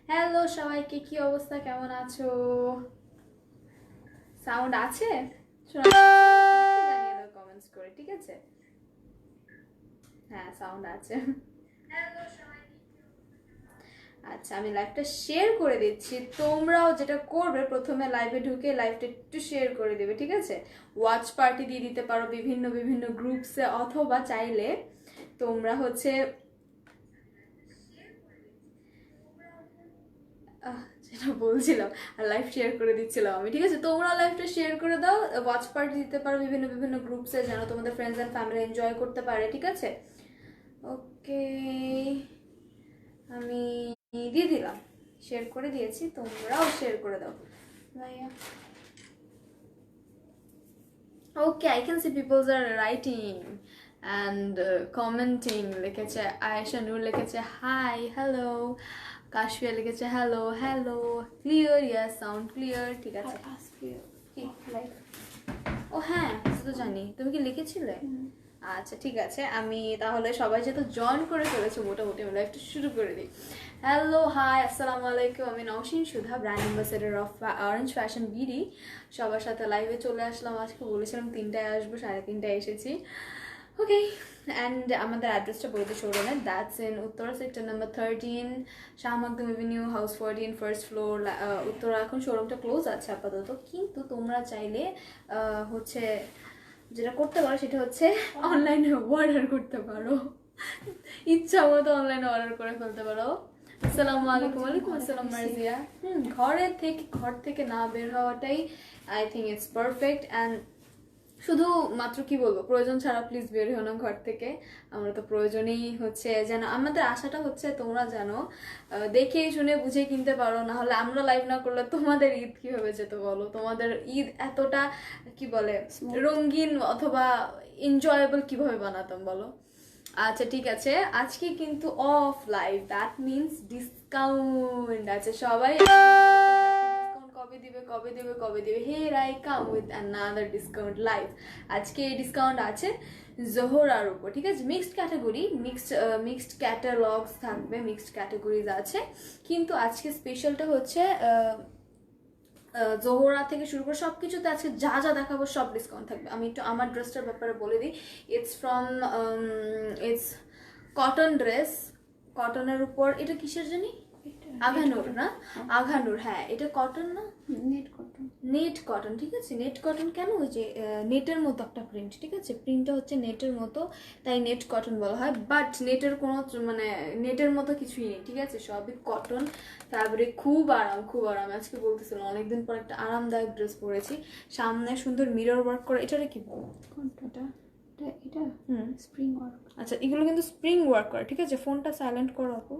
Hello সবাইকে, কি অবস্থা, কেমন আছো? সাউন্ড আছে? শোনা জানিয়ে দাও কমেন্টস করে, ঠিক আছে? হ্যাঁ, সাউন্ড আছে। আচ্ছা, আমি লাইভটা শেয়ার করে দিচ্ছি। তোমরাও যেটা করবে, প্রথমে লাইভে ঢুকে লাইভটা একটু শেয়ার করে দেবে, ঠিক আছে? ওয়াচ পার্টি দিয়ে দিতে পারো বিভিন্ন বিভিন্ন গ্রুপসে, অথবা চাইলে তোমরা হচ্ছে যেটা বলছিলাম, আর লাইভ শেয়ার করে দিচ্ছিলাম আমি, ঠিক আছে? তোমরা লাইভটা শেয়ার করে দাও, ওয়াচ পার্টি দিতে পারো বিভিন্ন বিভিন্ন গ্রুপসে, যেন তোমাদের ফ্রেন্ডস অ্যান্ড ফ্যামিলি এনজয় করতে পারে, ঠিক আছে? ওকে, আমি দিয়ে দিলাম, শেয়ার করে দিয়েছি, তোমরাও শেয়ার করে দাও ভাইয়া। Okay, I can see peoples are writing and commenting. লিখেছে আয়েশা নূর, লিখেছে হাই, হ্যালো। কাশফিয়া লিখেছে hello hello, clear, yes sound clear, ঠিক আছে। কি লাইভ? ও হ্যাঁ, সেটা তো জানি। তুমি কি লিখেছিলে? আচ্ছা, ঠিক আছে। আমি তাহলে সবাই যেহেতু জয়েন করে ফেলেছো মোটামুটি, আমি লাইভটা শুরু করে দিই। হ্যালো, হাই, আসসালামু আলাইকুম। আমি Nowshin Sudha, brand ambassador of Orange Fashion BD. সবার সাথে লাইভে চলে আসলাম। আজকে বলেছিলাম 3টায় আসবো, 3:30টায় এসেছি। ওকে, অ্যান্ড আমাদের অ্যাড্রেসটা বলতে শোরুমে, that's in Uttara sector number 13, Shah Makhdum Avenue, house 14, first floor, Uttara. এখন শোরুমটা ক্লোজ আছে আপাতত, কিন্তু তোমরা চাইলে হচ্ছে যেটা করতে পারো সেটা হচ্ছে অনলাইনে অর্ডার করতে পারো, ইচ্ছা মতো অনলাইনে অর্ডার করে ফেলতে পারো। আসসালামু আলাইকুম। ওয়ালাইকুম আসসালাম মার্জিয়া। ঘর থেকে না বের হওয়াটাই I think it's perfect. And শুধু মাত্র কি বলবো, প্রয়োজন ছাড়া প্লিজ বের হও না ঘর থেকে। আমরা তো প্রয়োজনেই হচ্ছে, যেন আমাদের আশাটা হচ্ছে তোমরা জানো দেখে শুনে বুঝে কিনতে পারো। না হলে আমরা লাইভ না করলে তোমাদের ঈদ কিভাবে যেত বলো? তোমাদের ঈদ এতটা কি বলে রঙিন অথবা এনজয়েবল কিভাবে বানাতাম বলো? আচ্ছা, ঠিক আছে। আজকে কিন্তু off live, that means discount আছে। সবাই কবে দিবে কবে দিবে কবে দিবে, here I come with another discount live. আজকে এই ডিসকাউন্ট আছে জোহরার উপর, ঠিক আছে? মিক্সড ক্যাটাগরি, মিক্সড ক্যাটালগস থাকবে, মিক্সড ক্যাটাগরিজ আছে, কিন্তু আজকে স্পেশালটা হচ্ছে জোহরা থেকে শুরু করে সব কিছুতে আজকে যা যা দেখাবো সব ডিসকাউন্ট থাকবে। আমি একটু আমার ড্রেসটার ব্যাপারে বলে দিই। ইটস কটন ড্রেস, কটনের উপর। এটা কিসের জানি? আঘানুর না? আঘানুর, হ্যাঁ। এটা কটন না, নেট কটন। নেট কটন, ঠিক আছে। নেট কটন কেন? ওই যে নেটের মতো একটা প্রিন্ট, ঠিক আছে? প্রিন্টটা হচ্ছে নেটের মতো, তাই নেট কটন বলা হয়। বাট নেটের কোনো মানে নেটের মতো কিছুই নেই, ঠিক আছে? সবই কটন। তারপরে খুব আরাম, খুব আরাম। আজকে বলতেছিলাম অনেকদিন পর একটা আরামদায়ক ড্রেস পরেছি, সামনে সুন্দর মিরর ওয়ার্ক করে। এটারে কি বল? কোনটা? এটা স্প্রিং ওয়ার্ক। আচ্ছা, এগুলো কিন্তু স্প্রিং ওয়ার্ক করে, ঠিক আছে? ফোনটা সাইলেন্ট করো আপু।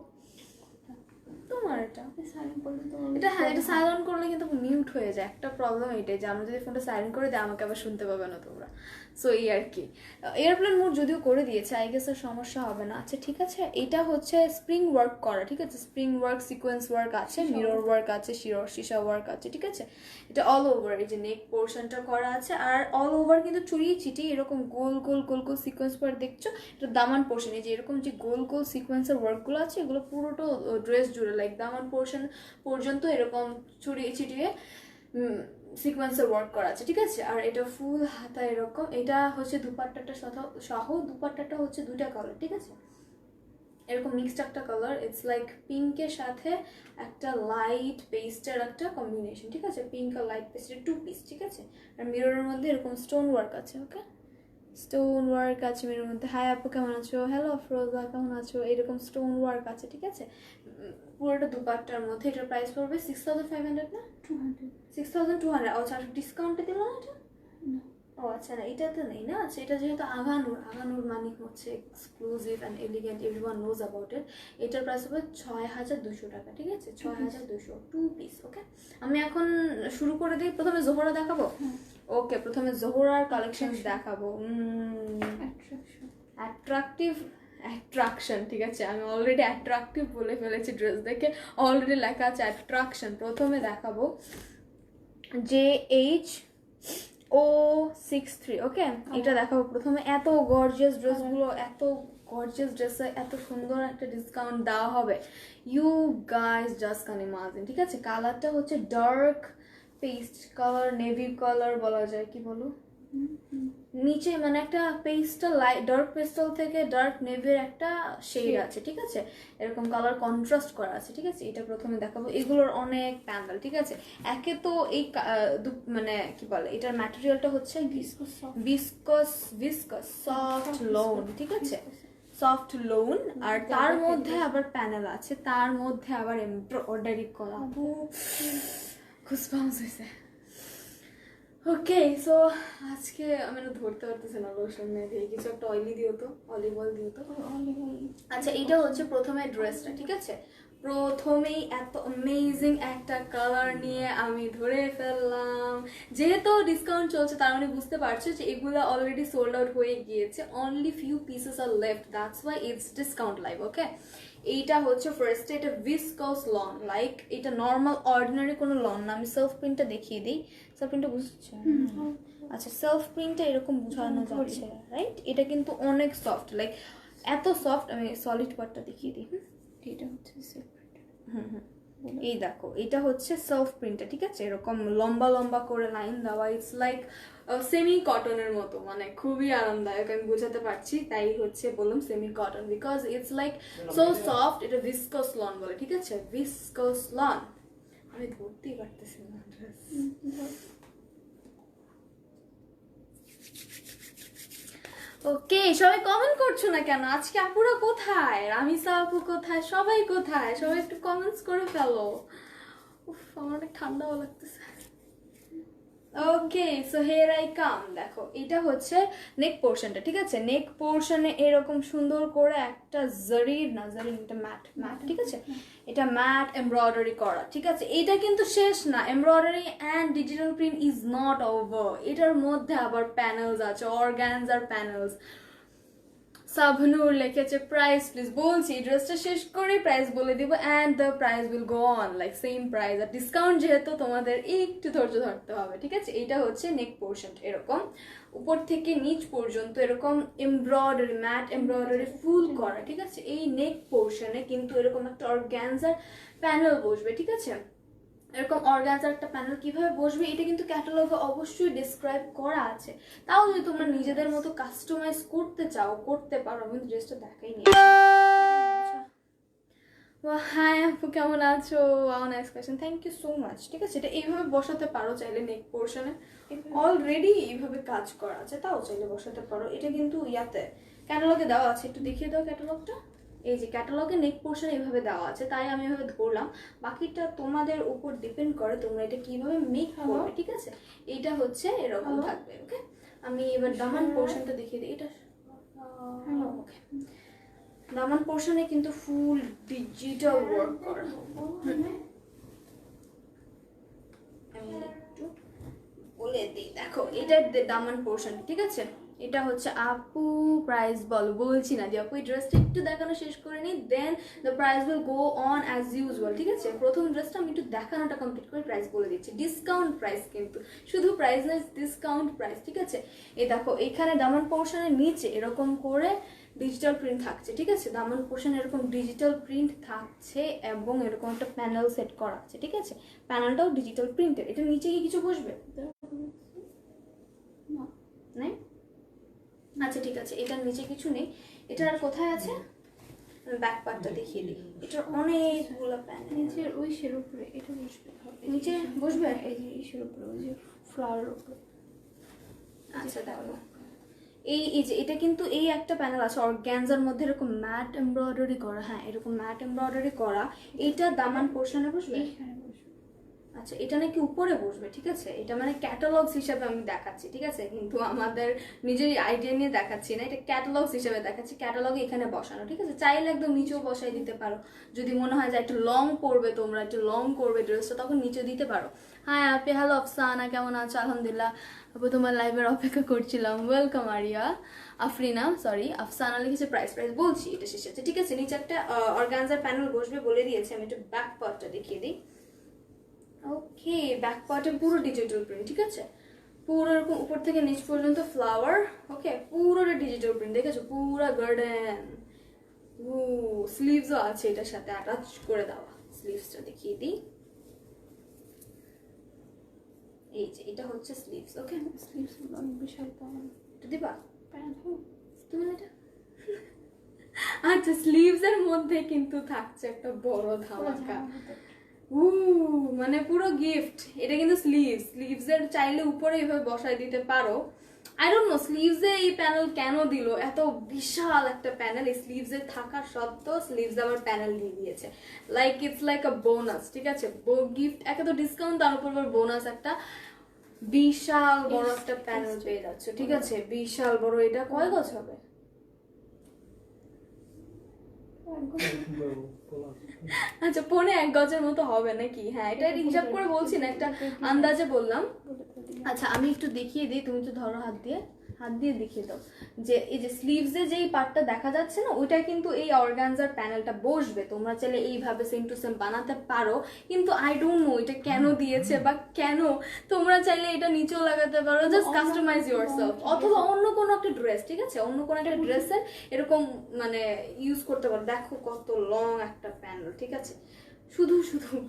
তোমার এটা সাইলেন্ট করলে তো এটা, হ্যাঁ, এটা সাইলেন্ট করলে কিন্তু মিউট হয়ে যায়। একটা প্রবলেম এটাই যে আমরা যদি ফোনটা সাইলেন্ট করে দিই, আমাকে আবার শুনতে পাবে না তোমরা। সো এই আর কি। এয়ারপ্লেন মোড যদিও করে দিয়েছে, আই গেস আর সমস্যা হবে না। আচ্ছা, ঠিক আছে। এটা হচ্ছে স্প্রিং ওয়ার্ক করা, ঠিক আছে? স্প্রিং ওয়ার্ক, সিকোয়েন্স ওয়ার্ক আছে, মিরর ওয়ার্ক আছে, সীসা ওয়ার্ক আছে, ঠিক আছে? এটা অল ওভার, এই যে নেক পোর্শনটা করা আছে, আর অল ওভার কিন্তু চুরিয়ে চিটিয়ে এরকম গোল গোল গোল গোল সিকোয়েন্স ওয়ার্ক দেখছো। এটা দামান পোর্শন, এই যে এরকম যে গোল গোল সিকোয়েন্সের ওয়ার্কগুলো আছে, এগুলো পুরোটা ড্রেস জুড়ে, লাইক দামান পোর্শন পর্যন্ত এরকম ছড়িয়ে ছিটিয়ে সিকোয়েন্সের ওয়ার্ক করা আছে, ঠিক আছে? আর এটা ফুল হাতা এরকম। এটা হচ্ছে দুপাট্টাটা সহ, দুপাট্টাটা হচ্ছে 2টা কালার, ঠিক আছে? এরকম মিক্সড একটা কালার, ইটস লাইক পিঙ্কের সাথে একটা লাইট পেস্টের একটা কম্বিনেশন, ঠিক আছে? পিঙ্ক আর লাইট পেস্টের 2 পিস, ঠিক আছে? আর মিররের মধ্যে এরকম স্টোন ওয়ার্ক আছে, ওকে? স্টোন ওয়ার্ক আছে মিররের মধ্যে। হাই আপু, কেমন আছো? হ্যালো আফরোজা, কেমন আছো? এরকম স্টোন ওয়ার্ক আছে, ঠিক আছে? পুরোটা দুপাট্টার মধ্যে। এটার প্রাইস পড়বে 6500 না 200? 6200। আচ্ছা, ডিসকাউন্টে দিল না এটা? ও আচ্ছা, না এটা তো নেই না। আচ্ছা, এটা যেহেতু আঘানুর, আঘানুর মানে হচ্ছে exclusive and elegant, everyone knows about it. এটার প্রাইস হবে 6200 টাকা, ঠিক আছে? 6200, 2 পিস, ওকে? আমি এখন শুরু করে দিই। প্রথমে জোহরা দেখাবো। ওকে, প্রথমে জোহরার কালেকশন দেখাবো। অ্যাট্রাকশন, ঠিক আছে? আমি অলরেডি অ্যাট্রাকটিভ বলে ফেলেছি, ড্রেস দেখে অলরেডি লেখা আছে অ্যাট্রাকশন। প্রথমে দেখাবো JH063, ওকে? এটা দেখাবো প্রথমে। এত গর্জিয়াস ড্রেসগুলো, এত গর্জিয়াস ড্রেসে এত সুন্দর একটা ডিসকাউন্ট দেওয়া হবে, you guys just can imagine. ঠিক আছে, কালারটা হচ্ছে dark pest colour, navy colour বলা যায়, কি বলো, নিচে মানে একটা পেস্টাল লাইট, ডার্ক পেস্টাল থেকে ডার্ক নেভির একটা শেড আছে। ঠিক আছে, এরকম কালার কন্ট্রাস্ট করা আছে। ঠিক আছে, এটা প্রথমে দেখাবো। এগুলোর অনেক প্যানেল। ঠিক আছে, একে তো এই মানে কি বলে, এটার ম্যাটেরিয়ালটা হচ্ছে ভিসকস সফট লোন। ঠিক আছে, সফট লোন, আর তার মধ্যে আবার প্যানেল আছে, তার মধ্যে আবার এমব্রয়ডারি করা। গুজবাম্পস হয়েছে। ওকে, সো আজকে আমি না ধরতে পারতেছি না, লোশন দিয়ে কিছু একটা অয়েলি দিও তো, অলিভ অয়েল দিও তো। আচ্ছা, এটা হচ্ছে প্রথমে ড্রেসটা। ঠিক আছে, প্রথমেই এত অ্যামেজিং একটা কালার নিয়ে আমি ধরে ফেললাম। যেহেতু ডিসকাউন্ট চলছে তার মানে বুঝতে পারছো যে এগুলো অলরেডি সোল্ড আউট হয়ে গিয়েছে, only few pieces are left, that's why it's discount live. Okay, এইটা হচ্ছে ফার্স্টে, এটা ভিসকস লন, লাইক এটা নর্মাল অর্ডিনারি কোনো লন না। আমি সেলফ প্রিন্টটা দেখিয়ে দিই, সেলফ প্রিন্টটা বুঝছো? আচ্ছা, সেলফ প্রিন্টটা এরকম বোঝানো যাচ্ছে, রাইট? এটা কিন্তু অনেক সফট, লাইক এত সফট। আমি সলিড পার্টটা দেখিয়ে দিই। এটা হচ্ছে সেলফ প্রিন্ট। এই দেখো, এটা হচ্ছে সেলফ প্রিন্টটা। ঠিক আছে, এরকম লম্বা লম্বা করে লাইন দেওয়া, ইটস লাইক সেমি কটনের মতো, মানে খুবই আরামদায়ক। আমি বোঝাতে পারছি, তাই হচ্ছে বললাম semi cotton, because it's like so soft. এটা ভিসকস লন বলে। ঠিক আছে, ভিসকস লন। আমি ধরতেই পারতেছি না ড্রেস। ওকে, সবাই কমেন্ট করছো না কেন আজকে? আপুরা কোথায়? রামিসা আপু কোথায়? সবাই কোথায়? সবাই একটু কমেন্টস করে ফেলো। উফ, আমার অনেক ঠান্ডাও লাগতেছে। ওকে, সো হেয়ার আই কাম। দেখো, এটা হচ্ছে নেক পোর্শনটা। ঠিক আছে, নেক পোর্শনে এরকম সুন্দর করে একটা জারির, না জারি, এটা ম্যাট ম্যাট। ঠিক আছে, এটা ম্যাট এমব্রয়ডারি করা। ঠিক আছে, এটা কিন্তু শেষ না, embroidery and digital print is not over. এটার মধ্যে আবার প্যানেলস আছে, অর্গানজার প্যানেলস। সাবনুর লিখেছে প্রাইস প্লিজ। বলছি ড্রেসটা শেষ করে প্রাইস বলে দিব, and the price will go on like same price. আর ডিসকাউন্ট যেহেতু তোমাদের একটু ধৈর্য ধরতে হবে। ঠিক আছে, এটা হচ্ছে নেক পোর্শন, এরকম উপর থেকে নিচ পর্যন্ত এরকম এমব্রয়ডারি, ম্যাট এমব্রয়ডারি ফুল করা। ঠিক আছে, এই নেক পোর্শনে কিন্তু এরকম একটা অর্গানজার প্যানেল বসবে। ঠিক আছে, এরকম অর্গানজার একটা প্যানেল কিভাবে বসবে এটা কিন্তু ক্যাটালগে অবশ্যই ডিসক্রাইব করা আছে। তাও যদি তোমরা নিজেদের মতো কাস্টমাইজ করতে চাও করতে পারো। আমি ড্রেসটা দেখাইনি। হাই আপু, কেমন আছো? Nice question, thank you so much. ঠিক আছে, এটা এইভাবে বসাতে পারো চাইলে, নেক পোর্শনে অলরেডি এইভাবে কাজ করা আছে, তাও চাইলে বসাতে পারো। এটা কিন্তু ইয়াতে ক্যাটালগে দেওয়া আছে, একটু দেখিয়ে দাও ক্যাটালগটা। এই যে ক্যাটালগে নেক পোর্শন এইভাবে দেওয়া আছে, তাই আমি এভাবে ধরলাম। বাকিটা তোমাদের উপর ডিপেন্ড করে তোমরা এটা কিভাবে মেক করবে। ঠিক আছে, এইটা হচ্ছে এরকম থাকবে। ওকে, আমি এবার দামান পোর্শনটা দেখিয়ে দিই। এটা ওকে, দামান পোর্শনে কিন্তু ফুল ডিজিটাল ওয়ার্ক করা। আমি একটু বলে দিই, দেখো এটা দামান পোর্শন। ঠিক আছে, এটা হচ্ছে আপু প্রাইস বলো। বলছি না যে আপু এই ড্রেসটা একটু দেখানো শেষ করে নিই, then the price will go on as usual. ঠিক আছে, প্রথম ড্রেসটা আমি একটু দেখানোটা কমপ্লিট করে প্রাইস বলে দিচ্ছি। ডিসকাউন্ট প্রাইস, কিন্তু শুধু প্রাইস না, ডিসকাউন্ট প্রাইস। ঠিক আছে, এই দেখো এখানে দামান পোর্শনের নিচে এরকম করে ডিজিটাল প্রিন্ট থাকছে। ঠিক আছে, দামান পোর্শন এরকম ডিজিটাল প্রিন্ট থাকছে এবং এরকম একটা প্যানেল সেট করা আছে। ঠিক আছে, প্যানেলটাও ডিজিটাল প্রিন্টের। এটা নিচে কি কিছু বসবে? নাই? আচ্ছা ঠিক আছে, এটার নিচে কিছু নেই। এটা আর কোথায় আছে? ব্যাক পার্টটা দেখিয়ে দিই। এটার অনেকগুলো প্যানেল। নিচের ওই শের উপরে এটা বসবে, নিচে বসবে এই যে ইসের উপরে, ওই যে ফ্লাওয়ারের উপরে। আচ্ছা দেখো, এই যে এটা কিন্তু এই একটা প্যানেল আছে অর্গানজার মধ্যে এরকম ম্যাট এমব্রয়ডারি করা। হ্যাঁ, এরকম ম্যাট এমব্রয়ডারি করা। এইটা দামান পোর্শনে বসবে। আচ্ছা, এটা নাকি উপরে বসবে। ঠিক আছে, এটা মানে ক্যাটালগস হিসাবে আমি দেখাচ্ছি। ঠিক আছে, কিন্তু আমাদের নিজের আইডিয়া নিয়ে দেখাচ্ছি না, এটা ক্যাটালগস হিসাবে দেখাচ্ছি। ক্যাটালগে এখানে বসানো। ঠিক আছে, চাইলে একদম নিচেও বসাই দিতে পারো। যদি মনে হয় যে একটু লং পড়বে, তোমরা একটু লং করবে ড্রেসটা, তখন নিচে দিতে পারো। হ্যাঁ আপনি, হ্যালো আফসানা, কেমন আছো? আলহামদুলিল্লাহ আপু, তোমার লাইভের অপেক্ষা করছিলাম। ওয়েলকাম আরিয়া। আফরিনা, সরি আফসানা লিখেছে প্রাইস বলছি, এটা শেষ আছে। ঠিক আছে, নিচে একটা অর্গানজার প্যানেল বসবে বলে দিয়েছে। আমি একটু ব্যাক পার্টটা দেখিয়ে দিই। ওকে, ব্যাক পার্টে পুরো ডিজিটাল প্রিন্ট। ঠিক আছে, পুরো এরকম উপর থেকে নিচ পর্যন্ত ফ্লাওয়ার। ওকে, পুরোটা ডিজিটাল প্রিন্ট। দেখেছো, পুরো গার্ডেন ও স্লিভসও আছে এটার সাথে অ্যাটাচ করে দেওয়া। স্লিভসটা দেখিয়ে দিই, এই যে এটা হচ্ছে স্লিভস। ওকে, স্লিভস অনেক বিশাল পাওয়া এটা দিবা প্যান্ট তুমি এটা। আচ্ছা, স্লিভস এর মধ্যে কিন্তু থাকছে একটা বড় ধামাকা। মানে পুরো গিফট। এটা কিন্তু স্লিভস এর চাইলে উপরে এইভাবে বসাই দিতে পারো। আই ডোন্ট নো স্লিভস এ এই প্যানেল কেন দিল, এত বিশাল একটা প্যানেল এই স্লিভস এ থাকার সত্ত্বেও স্লিভস আবার প্যানেল দিয়ে দিয়েছে। Like it's like a bonus, ঠিক আছে? গিফট একে তো ডিসকাউন্ট, তার উপর আবার বোনাস একটা বিশাল বড় একটা প্যানেল পেয়ে যাচ্ছে, ঠিক আছে? বিশাল বড়। এটা কয় গজ হবে? আচ্ছা, 1.5 গজের মতো হবে নাকি? হ্যাঁ, এটা হিসাব করে বলছি না, একটা আন্দাজে বললাম। আচ্ছা, আমি একটু দেখিয়ে দিই, তুমি তো ধরো হাত দিয়ে দেখিয়ে দাও যে এই যে স্লিভস এ যেই পার্টটা দেখা যাচ্ছে না, ওইটা কিন্তু এই অর্গানজার প্যানেলটা বসবে। তোমরা চাইলে এইভাবে সেম টু সেম বানাতে পারো, কিন্তু আই ডোন্ট নো এটা কেন দিয়েছে বা কেন। তোমরা চাইলে এটা নিচেও লাগাতে পারো, জাস্ট কাস্টমাইজ ইউরসেলফ, অথবা অন্য কোনো একটা ড্রেস, ঠিক আছে? অন্য কোনো একটা ড্রেসের এরকম মানে ইউজ করতে পারো। দেখো কত লং একটা প্যানেল, ঠিক আছে? শুধু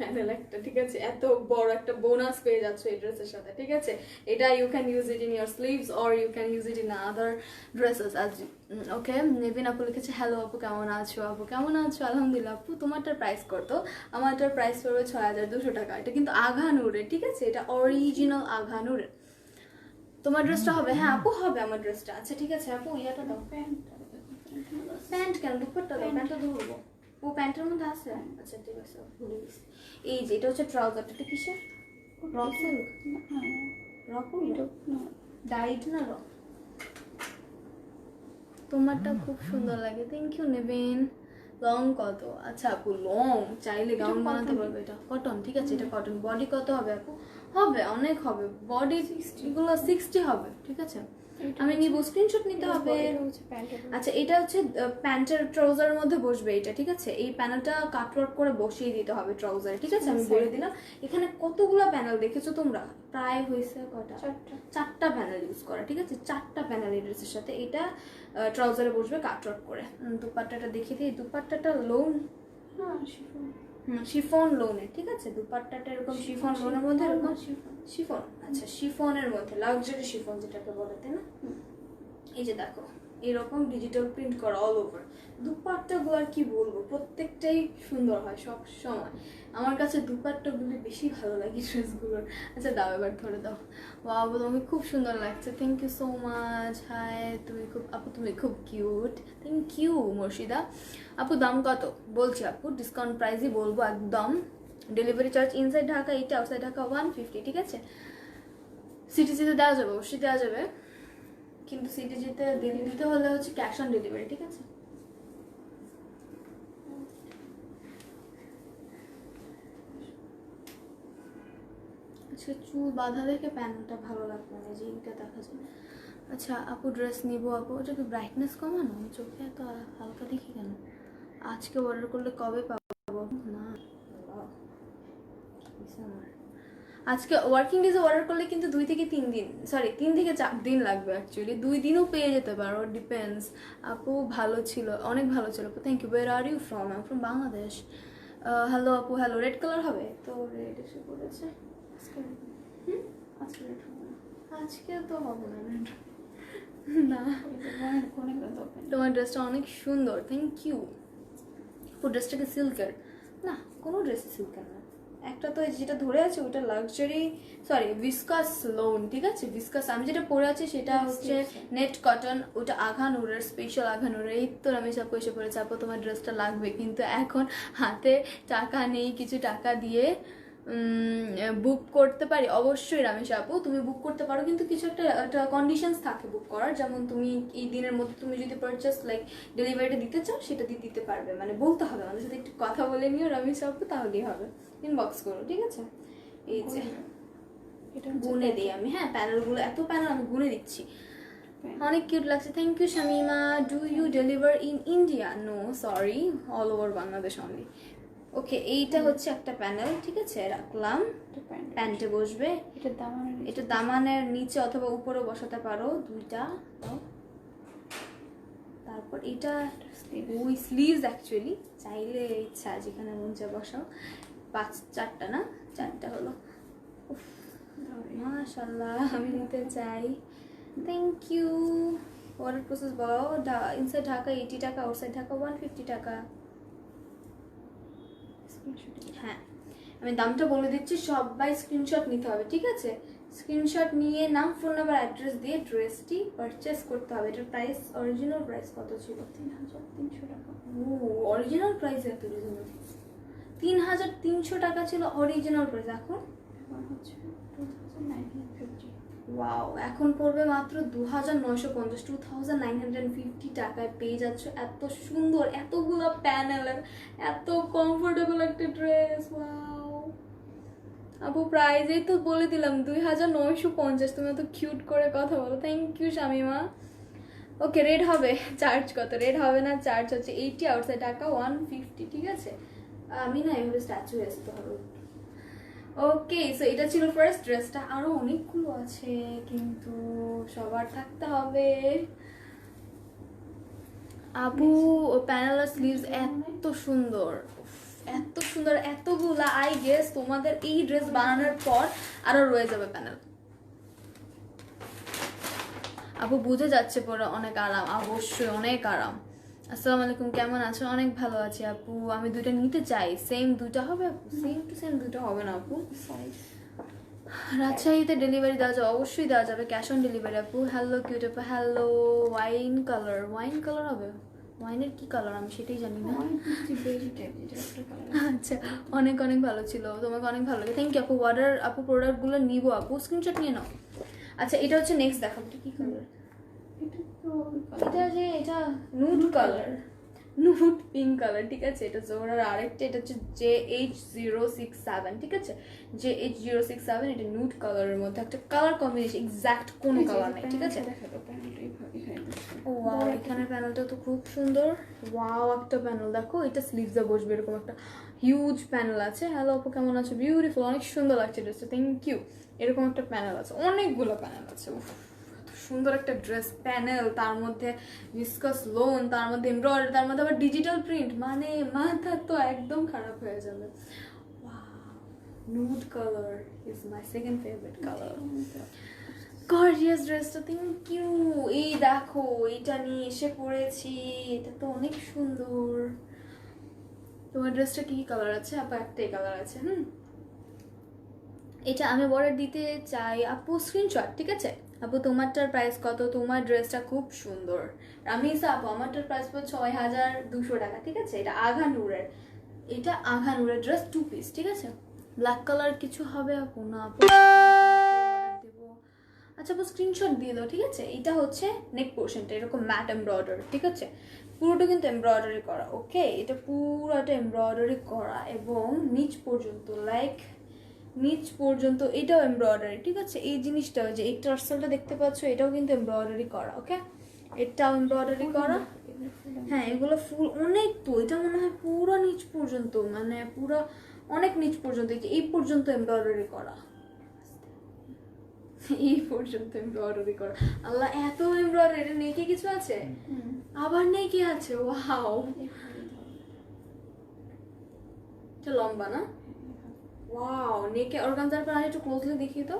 প্যানেল একটা, ঠিক আছে? এত বড় একটা বোনাস পেয়ে যাচ্ছে এই ড্রেসের সাথে, ঠিক আছে? এটা you can use it in your sleeves or you can use it in other dresses আজ। ওকে, নেভিন আপু লিখেছে হ্যালো আপু কেমন আছো? আপু কেমন আছো? আলহামদুলিল্লাহ। আপু তোমারটার প্রাইস কত? আমারটার প্রাইস পড়বে 6200 টাকা। এটা কিন্তু আঘানুরের, ঠিক আছে? এটা অরিজিনাল আঘানুরের। তোমার ড্রেসটা হবে? হ্যাঁ আপু হবে আমার ড্রেসটা। আচ্ছা ঠিক আছে আপু, ইয়াটা দাও। প্যান্ট কেন? দুপাট্টা দাও, প্যান্টটা ধরবো। ও প্যান্টের মধ্যে আছে? আচ্ছা ঠিক আছে, ভুলে গেছি। এই যে এটা হচ্ছে ট্রাউজারটা, এটা কিসের? Raw silk? ডাইড না র? তোমারটা খুব সুন্দর লাগে, থ্যাংক ইউ নেবেন। লং কত? আচ্ছা আপু লং চাইলে গাউন বানাতে পারবে। এটা কটন, ঠিক আছে? এটা কটন। বডি কত হবে আপু? হবে, অনেক হবে। বডি এগুলো 60 হবে, ঠিক আছে? আমি নিব, স্ক্রিনশট নিতে হবে। আচ্ছা, এটা হচ্ছে প্যান্টের ট্রাউজারের মধ্যে বসবে এটা, ঠিক আছে? এই প্যানেলটা কাটওয়ার্ক করে বসিয়ে দিতে হবে ট্রাউজারে, ঠিক আছে? আমি বলে দিলাম। এখানে কতগুলো প্যানেল দেখেছো তোমরা? প্রায় হয়েছে কয়টা? 4টা প্যানেল ইউজ করা, ঠিক আছে? 4টা প্যানেল এই ড্রেসের সাথে। এটা ট্রাউজারে বসবে কাটওয়ার্ক করে। দুপাট্টাটা দেখিয়ে দিই। দুপাট্টাটা লোন, শিফন লোনের, ঠিক আছে? দুপাট্টাটা এরকম শিফন লোনের মধ্যে, এরকম শিফন। আচ্ছা, শিফনের মধ্যে লাক্সারি শিফন যেটাকে বলে, তাই না? এই যে দেখো এরকম ডিজিটাল প্রিন্ট করা অল ওভার। দুপাট্টাগুলো আর কি বলবো, প্রত্যেকটাই সুন্দর হয় সব সময়। আমার কাছে দুপাট্টাগুলি বেশি ভালো লাগে ড্রেসগুলোর। আচ্ছা দাও, এবার ধরে দাও। ওয়াও, তোমাকে খুব সুন্দর লাগছে, thank you so much. Hi, তুমি খুব আপু, তুমি খুব কিউট, থ্যাংক ইউ মুর্শিদা। আপু দাম কত? বলছি আপু, ডিসকাউন্ট প্রাইসই বলবো একদম। Delivery charge inside Dhaka 80, outside Dhaka 150, ঠিক আছে? সিটিজিতে দেওয়া যাবে, অবশ্যই দেওয়া যাবে, কিন্তু সিটিজিতে দিতে হলে হচ্ছে ক্যাশ অন ডেলিভারি, ঠিক আছে? আচ্ছা, চুল বাঁধা দেখে প্যান্টটা ভালো লাগবে না, যে এইটা দেখা যায়। আচ্ছা আপু, ড্রেস নিবো আপু। ওটা কি ব্রাইটনেস কমানো? চোখে এত হালকা দেখি কেন? আজকে অর্ডার করলে কবে পাবো? না আজকে ওয়ার্কিং ডেজে অর্ডার করলে কিন্তু 2 থেকে 3 দিন, সরি 3 থেকে 4 দিন লাগবে অ্যাকচুয়ালি। 2 দিনও পেয়ে যেতে পারো, ডিপেন্ডস। আপু ভালো ছিল, অনেক ভালো ছিল আপু, thank you. Where are you from? I am from Bangladesh. Hello আপু, হ্যালো। রেড কালার হবে তো? রেড এসে পড়েছে। আজকে তো হবে না রেড। না, তোমার ড্রেসটা অনেক সুন্দর, থ্যাংক ইউ। ড্রেসটাকে সিল্কের না, কোনো ড্রেস সিল্কের না। একটা তো যেটা ধরে আছে ওটা লাক্সারি, সরি ভিসকাস লোন, ঠিক আছে? ভিসকাস। আমি যেটা পরে আছি সেটা হচ্ছে নেট কটন, ওটা আঘানুরের, স্পেশাল আঘানুরের। এই তো আমি সব এসে পড়েছে। আপু তোমার ড্রেসটা লাগবে, কিন্তু এখন হাতে টাকা নেই। কিছু টাকা দিয়ে বুক করতে পারি? অবশ্যই রামেশ আপু, তুমি বুক করতে পারো, কিন্তু কিছু একটা কন্ডিশনস থাকে বুক করার। যেমন তুমি এই দিনের মধ্যে তুমি যদি পারচেস লাইক ডেলিভারিটা দিতে চাও, সেটা দিয়ে দিতে পারবে, মানে বলতে হবে আমাদের সাথে, একটু কথা বলে নিও রামেশ আপু, তাহলেই হবে। ইনবক্স করো, ঠিক আছে? এই যে এটা গুনে দিই আমি, হ্যাঁ প্যানেলগুলো, এত প্যানেল আমি গুনে দিচ্ছি। অনেক কিউট লাগছে, thank you Shamima. Do you deliver in India? No sorry, all over Bangladesh only. Okay, এইটা হচ্ছে একটা প্যানেল, ঠিক আছে? রাখলাম, প্যান্টে বসবে। এটা দামানের নিচে অথবা উপরে বসাতে পারো, দুইটা। তারপর তারপর এটা ওই স্লিভস অ্যাকচুয়ালি, চাইলে ইচ্ছা যেখানে মন চা বসাও। 4টা না 4টা হলো, মাশাআল্লাহ আমি নিতে চাই। Thank you. অর্ডার প্রসেস বলো। ইনসাইড ঢাকা 80 টাকা, আউটসাইড ঢাকা 150 টাকা। হ্যাঁ আমি দামটা বলে দিচ্ছি, সবাই স্ক্রিনশট নিতে হবে, ঠিক আছে? স্ক্রিনশট নিয়ে নাম, ফোন নাম্বার, অ্যাড্রেস দিয়ে ড্রেসটি পারচেস করতে হবে। এটার প্রাইস, অরিজিনাল প্রাইস কত ছিল? 3300 টাকা। ও অরিজিনাল প্রাইস এত রিজনেবল, 3300 টাকা ছিল অরিজিনাল প্রাইস। এখন এখন হচ্ছে 2950। ওয়াও, এখন পড়বে মাত্র 2950, 2950 টাকায় পেয়ে যাচ্ছ এত সুন্দর, এতগুলো প্যানেলের, এত কমফোর্টেবল একটা ড্রেস। ওয়াও আপু প্রাইজেই তো বলে দিলাম 2950, তুমি এত কিউট করে কথা বলো। Thank you Shamima. Okay red হবে, চার্জ কত? রেড হবে না, চার্জ হচ্ছে 80, আউটসাইড টাকা 150, ঠিক আছে? আমি না এভাবে স্ট্যাচু আসতে হবে। ওকে সো এটা ছিল ফার্স্ট ড্রেসটা, আরো অনেকগুলো আছে কিন্তু সবার থাকতে হবে। আপু প্যানেলার স্লিভস এত সুন্দর, এত সুন্দর, এতগুলা। আই গেস তোমাদের এই ড্রেস বানানোর পর আরো রয়ে যাবে প্যানেল। আপু বুঝে যাচ্ছে পরে অনেক আরাম, অবশ্যই অনেক আরাম। আসসালামু আলাইকুম, কেমন আছো? অনেক ভালো আছি আপু। আমি দুইটা নিতে চাই। সেম দুইটা হবে আপু? সেম টু সেম দুইটা হবে না আপু। সাইজ রাজশাহীতে ডেলিভারি দেওয়া যাবে? অবশ্যই দেওয়া যাবে, ক্যাশ অন ডেলিভারি আপু। হ্যালো কিউট আপু, hello. Wine colour, wine colour হবে? ওয়াইনের কি কালার আমি সেটাই জানি না। বেজি টাইপ, যেটা একটা কালার। আচ্ছা অনেক অনেক ভালো ছিল, তোমাকে অনেক ভালো লাগে। থ্যাংক ইউ আপু। অর্ডার আপু, প্রোডাক্টগুলো নিবো আপু, স্ক্রিনশট নিয়ে নাও। আচ্ছা এটা হচ্ছে নেক্সট, দেখো এটা কি কালার? এটা তো এটা যে এটা nude colour, nude pink colour, ঠিক আছে? এটা জোরার আরেকটা, এটা হচ্ছে JH067, ঠিক আছে? JH067, এটা নুড কালারের মধ্যে একটা কালার কম্বিনেশন, এক্স্যাক্ট কোনো কালার নেই, ঠিক আছে? ও ওয়াও, এখানের প্যানেলটা তো খুব সুন্দর। ওয়াও একটা প্যানেল দেখো, এটা স্লিভসে বসবে এরকম একটা হিউজ প্যানেল আছে। হ্যালো আপু কেমন আছো? বিউটিফুল, অনেক সুন্দর লাগছে ড্রেসটা, থ্যাংক ইউ। এরকম একটা প্যানেল আছে, অনেকগুলো প্যানেল আছে। উফ, এত সুন্দর একটা ড্রেস, প্যানেল, তার মধ্যে ভিসকাস লোন, তার মধ্যে এমব্রয়ডারি, তার মধ্যে আবার ডিজিটাল প্রিন্ট, মানে মাথা তো একদম খারাপ হয়ে যাবে। Nude colour is my second favourite colour. Gorgeous ড্রেসটা, থ্যাংক ইউ। এই দেখো এটা নিয়ে এসে পড়েছি, এটা তো অনেক সুন্দর। তোমার ড্রেসটা কি কালার আছে আপু? একটাই কালার আছে। এটা আমি অর্ডার দিতে চাই আপু, স্ক্রিনশট, ঠিক আছে? আপু তোমারটার প্রাইস কত? তোমার ড্রেসটা খুব সুন্দর। রামিসা আপু আমারটার প্রাইস পড়ে 6200 টাকা, ঠিক আছে? এটা আঘা নূরের, এটা আঘা নূরের ড্রেস, 2 পিস, ঠিক আছে? ব্ল্যাক কালার কিছু হবে আপু? না আপু দেবো। আচ্ছা আপু স্ক্রিনশট দিয়ে দাও, ঠিক আছে? এটা হচ্ছে নেক পোর্শনটা এরকম ম্যাট এমব্রয়ডারি, ঠিক আছে? পুরোটা কিন্তু এমব্রয়ডারি করা, ওকে? এটা পুরোটা এমব্রয়ডারি করা এবং নিচ পর্যন্ত, লাইক নিচ পর্যন্ত এটাও এমব্রয়ডারি, ঠিক আছে? এই জিনিসটা যে এই টার্সেলটা দেখতে পাচ্ছ, এটাও কিন্তু এমব্রয়ডারি করা, ওকে? এটাও এমব্রয়ডারি করা। হ্যাঁ এগুলো ফুল অনেক, তো এটা মনে হয় পুরো নিচ পর্যন্ত, মানে পুরো অনেক নিচ পর্যন্ত, এই পর্যন্ত এমব্রয়ডারি করা, এই পর্যন্ত এমব্রয়ডারি করা। আল্লাহ এত এমব্রয়ডারি, এটা নেকে কিছু আছে? আবার নেকে আছে, ওয়াও। এটা লম্বা না? ওয়াও, নেকে অর্গানজার প্যানেল একটু ক্লোজলি দেখিয়ে তো।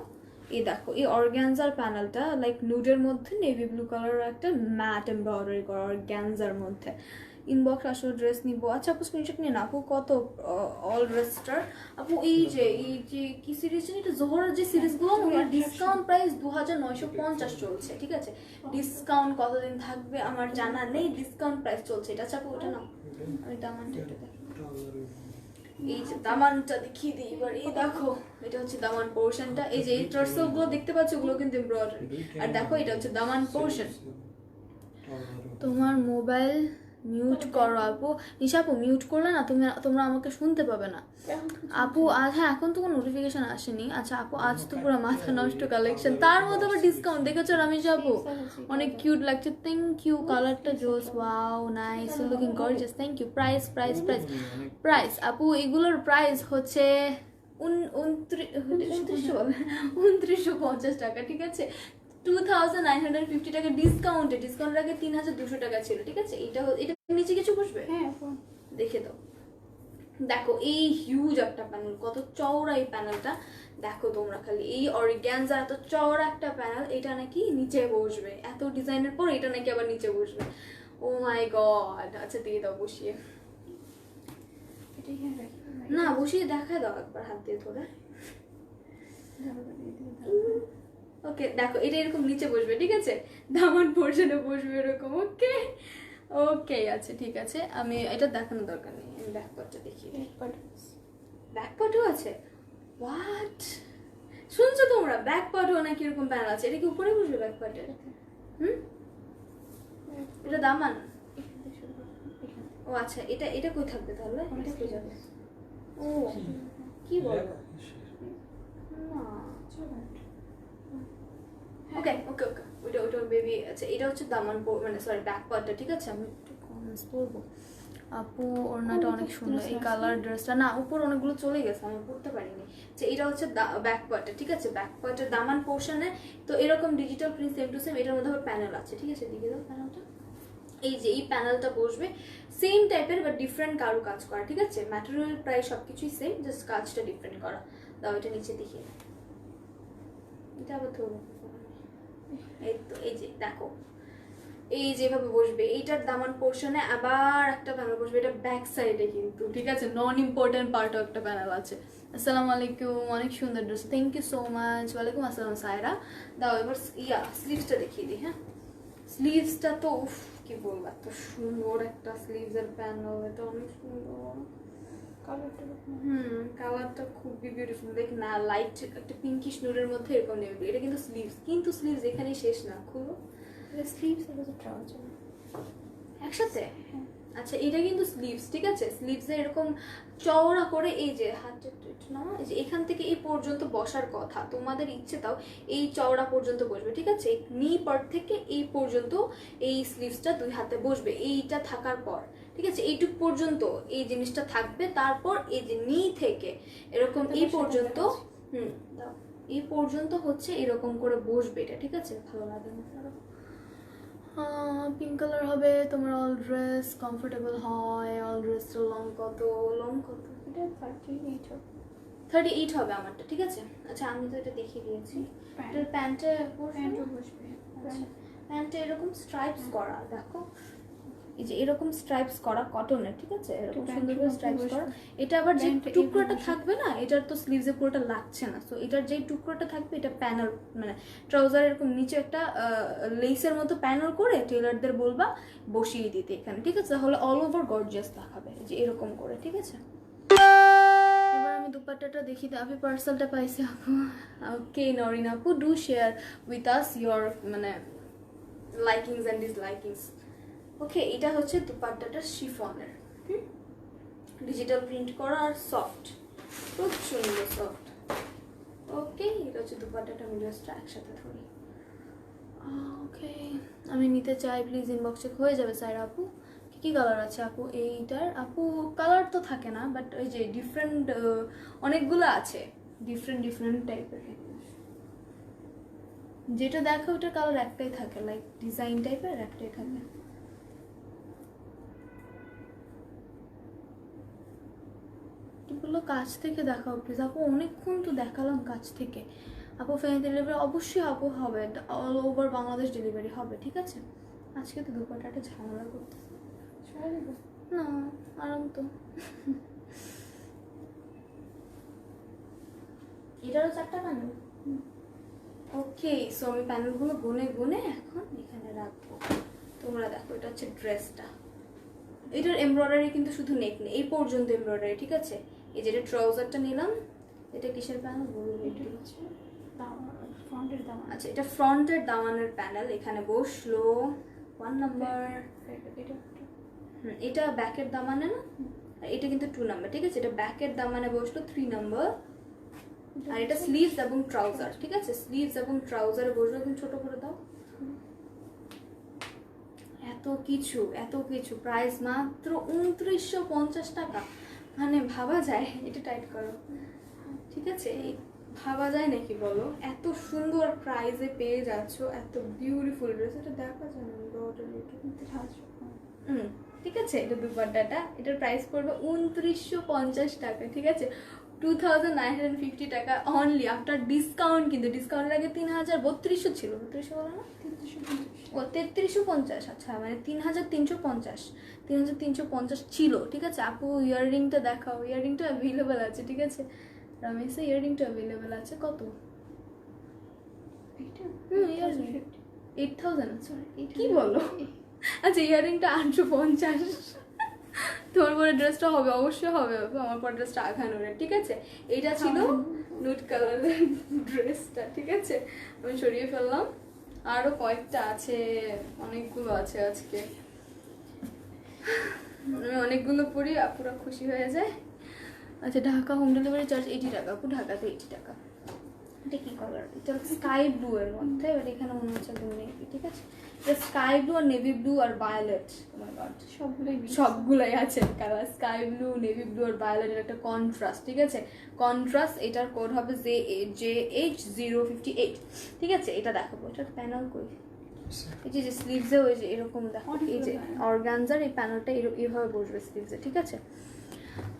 এই দেখো এই অর্গানজার প্যানেলটা লাইক নুডের মধ্যে নেভি ব্লু কালারের একটা ম্যাট এমব্রয়ডারি করা অর্গানজার মধ্যে। ইনবক্স আসলে ড্রেস নিবো। আচ্ছা আপু স্ক্রিনশট নিয়ে না আপু, কত অল ড্রেসটার? আপু এই যে কি সিরিজ, এটা জোহরার যে সিরিজগুলো, ওগুলোর ডিসকাউন্ট প্রাইস 2950 চলছে, ঠিক আছে? ডিসকাউন্ট কতদিন থাকবে আমার জানা নেই, ডিসকাউন্ট প্রাইস চলছে এটা। আচ্ছা আপু ওটা না, আমি দামানটা একটু দেখি। এই যে দামানটা দেখিয়ে দিই এবার। এই দেখো এটা হচ্ছে দামান পোর্শনটা, এই যে এই টার্সেল গুলো দেখতে পাচ্ছ, ওগুলো কিন্তু এমব্রয়ডারি। আর দেখো এটা হচ্ছে দামান পোর্শন। তোমার মোবাইল মিউট করো আপু। নিশা আপু মিউট করলে না তোমরা আমাকে শুনতে পাবে না আপু। আজ হ্যাঁ এখন তো কোনো নোটিফিকেশন আসেনি। আচ্ছা আপু আজ তো পুরো মাথা নষ্ট কালেকশন, তার মধ্যে আবার ডিসকাউন্ট দেখেছো রামিশা আপু? অনেক কিউট লাগছে, থ্যাংক ইউ। কালারটা জোস, wow nice looking gorgeous, thank you. Price price price price আপু এগুলোর প্রাইস হচ্ছে 2950 টাকা, ঠিক আছে? 2950 টাকা ডিসকাউন্টে, ডিসকাউন্ট আগে 3200 টাকা ছিল, ঠিক আছে। এটা নিচে কিছু বসবে, হ্যাঁ দেখে দাও। দেখো এই হিউজ একটা প্যানেল, কত চওড়া এই প্যানেলটা, দেখো তোমরা খালি। এই অর্গানজা এত চওড়া একটা প্যানেল, এটা নাকি নিচে বসবে, এত ডিজাইনের পর এটা নাকি আবার নিচে বসবে। ও মাই গড। আচ্ছা দিয়ে দাও বসিয়ে। এটাই হ্যাঁ রাখি না বসিয়ে দেখা দাও একবার হাত দিয়ে ধরে। ওকে দেখো এটা এরকম নিচে বসবে, ঠিক আছে, দামান পোর্শনে বসবে এরকম। ওকে ওকে আচ্ছা ঠিক আছে, আমি এটা দেখানোর দরকার নেই, আমি ব্যাক পার্টটা দেখিয়ে দিই। ব্যাক পার্টও আছে, হোয়াট শুনছো তোমরা? ব্যাক পার্টও নাকি এরকম প্যানেল আছে, এটা কি উপরে বসবে ব্যাক পার্টের? এটা দামান। ও আচ্ছা, এটা কই থাকবে তাহলে? এটা কই যাবে? ও কি বল না। ওকে ওকে ওকে, ওইটা বেবি। আচ্ছা এটা হচ্ছে দামান, মানে সরি ব্যাক পার্টটা, ঠিক আছে। আমি একটু কমেন্টস পড়বো। আপু ওড়নাটা অনেক সুন্দর, এই কালার ড্রেসটা না উপর অনেকগুলো চলে গেছে, আমি পড়তে পারিনি। যে এটা হচ্ছে ব্যাক পার্টটা, ঠিক আছে, ব্যাক পার্টের দামান পোর্শনে। তো এরকম digital print same to same, এটার মধ্যে আবার প্যানেল আছে, ঠিক আছে। দিকে দাও প্যানেলটা, এই যে এই প্যানেলটা বসবে সেম টাইপের বাট ডিফারেন্ট কারো কাজ করা, ঠিক আছে। ম্যাটেরিয়াল প্রায় সবকিছুই সেম, জাস্ট কাজটা ডিফারেন্ট করা। দাও এটা নিচে দেখিয়ে, এটা আবার ধরো। এই তো এই যে দেখো, এই যেভাবে বসবে, এইটার দামান পোর্শনে আবার একটা প্যানেল বসবে, এটা ব্যাক সাইডে কিন্তু, ঠিক আছে, নন ইম্পর্টেন্ট পার্টও একটা প্যানেল আছে। আসসালামু আলাইকুম, অনেক সুন্দর ড্রেস, থ্যাংক ইউ সো মাচ। ওয়ালাইকুম আসসালাম সায়রা। দাও এবার স্লিভসটা দেখিয়ে দিই। হ্যাঁ স্লিভসটা তো উফ কি বলবো, এত সুন্দর একটা স্লিভসের প্যানেল, এটা অনেক সুন্দর। কালারটা খুবই বিউটিফুল, দেখ না, লাইট একটা পিঙ্কিশ নুডের মধ্যে এরকম নেবে। এটা কিন্তু স্লিভস এখানেই শেষ না, খুলো। স্লিভস আর ট্রাউজার একসাথে? আচ্ছা এটা কিন্তু স্লিভস, ঠিক আছে। স্লিভসে এরকম চওড়া করে, এই যে হাতটা একটু নাও, এই যে এখান থেকে এই পর্যন্ত বসার কথা, তোমাদের ইচ্ছে তাও এই চওড়া পর্যন্ত বসবে, ঠিক আছে। নি পার্ট থেকে এই পর্যন্ত এই স্লিভসটা দুই হাতে বসবে, এইটা থাকার পর, ঠিক আছে, এইটুক পর্যন্ত এই জিনিসটা থাকবে। তারপর এই যে নি থেকে এরকম এই পর্যন্ত, দাও, এই পর্যন্ত হচ্ছে এরকম করে বসবে এটা, ঠিক আছে। ভালো লাগে না? পিঙ্ক কালার হবে তোমার। অল ড্রেস কমফোর্টেবল হয়, অল ড্রেসটা লং কত? এটা 38 হবে। 38 হবে আমারটা, ঠিক আছে। আচ্ছা আমি তো এটা দেখিয়ে দিয়েছি। এটার প্যান্টে বসবে। আচ্ছা প্যান্টে এরকম স্ট্রাইপস করা, দেখো এই যে এরকম স্ট্রাইপস করা কটনের, ঠিক আছে, এরকম সুন্দর করে স্ট্রাইপস করা। এটা আবার যে টুকরোটা থাকবে না, এটার তো স্লিভসে পুরোটা লাগছে না, সো এটার যে টুকরোটা থাকবে এটা প্যানেল, মানে ট্রাউজার এরকম নিচে একটা লেসের মতো প্যানেল করে টেলারদের বলবা বসিয়ে দিতে এখানে, ঠিক আছে, তাহলে অল ওভার গর্জিয়াস দেখাবে, যে এরকম করে, ঠিক আছে। এবার আমি দুপাট্টাটা দেখি, আমি পার্সেলটা পাইছি আপু। ওকে নরিন আপু, do share with us your মানে লাইকিংস অ্যান্ড ডিসলাইকিংস। ওকে এটা হচ্ছে দুপাট্টাটা শিফনের, ডিজিটাল প্রিন্ট করা আর সফট, খুব সুন্দর সফট। ওকে এটা হচ্ছে দুপাট্টাটা, মিডিয়াসটা একসাথে ধরি। ওকে আমি নিতে চাই, প্লিজ ইনবক্সে হয়ে যাবে স্যার আপু। কি কালার আছে আপু এইটার? আপু কালার তো থাকে না, বাট ওই যে ডিফারেন্ট অনেকগুলো আছে, ডিফারেন্ট টাইপের। যেটা দেখো ওটার কালার একটাই থাকে, লাইক ডিজাইন টাইপের একটাই থাকে। এগুলো কাছ থেকে দেখাও প্লিজ আপু, অনেকক্ষণ তো দেখালাম কাছ থেকে। আপু ফ্যান ডেলিভারি অবশ্যই আপু হবে, অল ওভার বাংলাদেশ ডেলিভারি হবে, ঠিক আছে। আজকে তো দুপাটাটা ঝামেলা করতেছে না, আরাম তো। এটারও 4টা প্যানেল। ওকে সো আমি প্যানেলগুলো গুনে গুনে এখন এখানে রাখবো। তোমরা দেখো এটা হচ্ছে ড্রেসটা, এটার এমব্রয়ডারি কিন্তু শুধু নেক নেই, এই পর্যন্ত এমব্রয়ডারি, ঠিক আছে। এই যেটা ট্রাউজারটা নিলাম, এটা কিসের প্যানেল বলবো? এটা হচ্ছে ফ্রন্টের দামান। আচ্ছা এটা ফ্রন্টের দামানের প্যানেল, এখানে বসলো 1 নাম্বার। এটা ব্যাকের দামানে না, এটা কিন্তু 2 নাম্বার, ঠিক আছে। এটা ব্যাকের দামানে বসলো 3 নাম্বার। আর এটা স্লিভস এবং ট্রাউজার, ঠিক আছে, স্লিভস এবং ট্রাউজারে বসবে, তুমি ছোট করে দাও। এত কিছু প্রাইস মাত্র 2950 টাকা, মানে ভাবা যায়। এটা টাইট করো, ঠিক আছে। ভাবা যায় নাকি বলো, এত সুন্দর প্রাইসে পেয়ে যাচ্ছ, এত বিউটিফুল ড্রেস। এটা দেখা যায় না ঠিক আছে। এটা দুপাট্টাটা, এটার প্রাইস পড়বে 2950 টাকা, ঠিক আছে, 2950 টাকা অনলি আফটার ডিসকাউন্ট। কিন্তু ডিসকাউন্টের আগে 3032 ছিল, 3200 বলো না, 3350, ও 3350, আচ্ছা মানে 3350 ছিল, ঠিক আছে। আপু ইয়াররিংটা দেখাও, ইয়াররিংটা অ্যাভেলেবেল আছে, ঠিক আছে, রমেশে ইয়াররিংটা অ্যাভেলেবেল আছে। কত? এটা ইয়াররিং 8000, সরি কি বলো, আচ্ছা ইয়াররিংটা 850। তোমার পরে ড্রেসটা হবে, অবশ্যই হবে, আমার পরে ড্রেসটা আঘানোরের, ঠিক আছে। এইটা ছিল নুড কালারের ড্রেসটা, ঠিক আছে, আমি সরিয়ে ফেললাম। আরো কয়েকটা আছে, অনেকগুলো আছে আজকে, আমি অনেকগুলো পরি, আপুরা খুশি হয়ে যায়। আচ্ছা, ঢাকা হোম ডেলিভারি চার্জ 80 টাকা, আপু ঢাকাতে 80 টাকা। এটা কি কালার? এটা স্কাই ব্লু এর মধ্যে, এবার এখানে মনে হচ্ছে একদম নেভি, ঠিক আছে। এটা স্কাই ব্লু আর নেভি ব্লু আর ভায়োলেট, ও মাই গড সবগুলাই আছে colour, sky blue, navy blue আর ভায়োলেটের একটা কন্ট্রাস্ট, ঠিক আছে, কন্ট্রাস্ট। এটার কোড হবে JH058, ঠিক আছে। এটা দেখাবো, এটার প্যানেল কই, এই যে স্লিভসে ওই যে এরকম দেখো, এই যে অর্গানজার এই প্যানেলটা এইভাবে বসবে স্লিভসে, ঠিক আছে।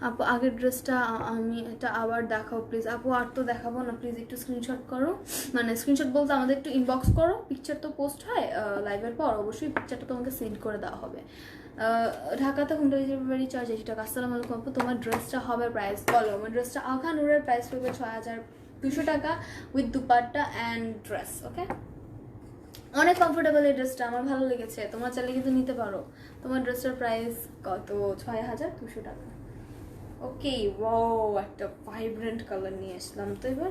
আপু আগের ড্রেসটা আমি এটা আবার দেখাও প্লিজ। আপু আর তো দেখাবো না, প্লিজ একটু স্ক্রিনশট করো, মানে স্ক্রিনশট বলতে আমাদের একটু ইনবক্স করো, পিকচার তো পোস্ট হয় লাইভের পর, অবশ্যই পিকচারটা তোমাকে সেন্ড করে দেওয়া হবে। ঢাকাতে হোম ডেলিভারি চার্জ 80 টাকা। আসসালামু আলাইকুম আপু, তোমার ড্রেসটা হবে প্রাইস বলো। আমার ড্রেসটা আঘানুরের প্রাইস পড়বে 6200 টাকা উইথ দুপাট্টা অ্যান্ড ড্রেস, ওকে। অনেক কমফোর্টেবল এই ড্রেসটা, আমার ভালো লেগেছে, তোমরা চাইলে কিন্তু নিতে পারো। তোমার ড্রেসটার প্রাইস কত? 6200 টাকা, ওকে। ওয়াও, একটা ভাইব্রেন্ট কালার নিয়ে আসলাম তো, এবার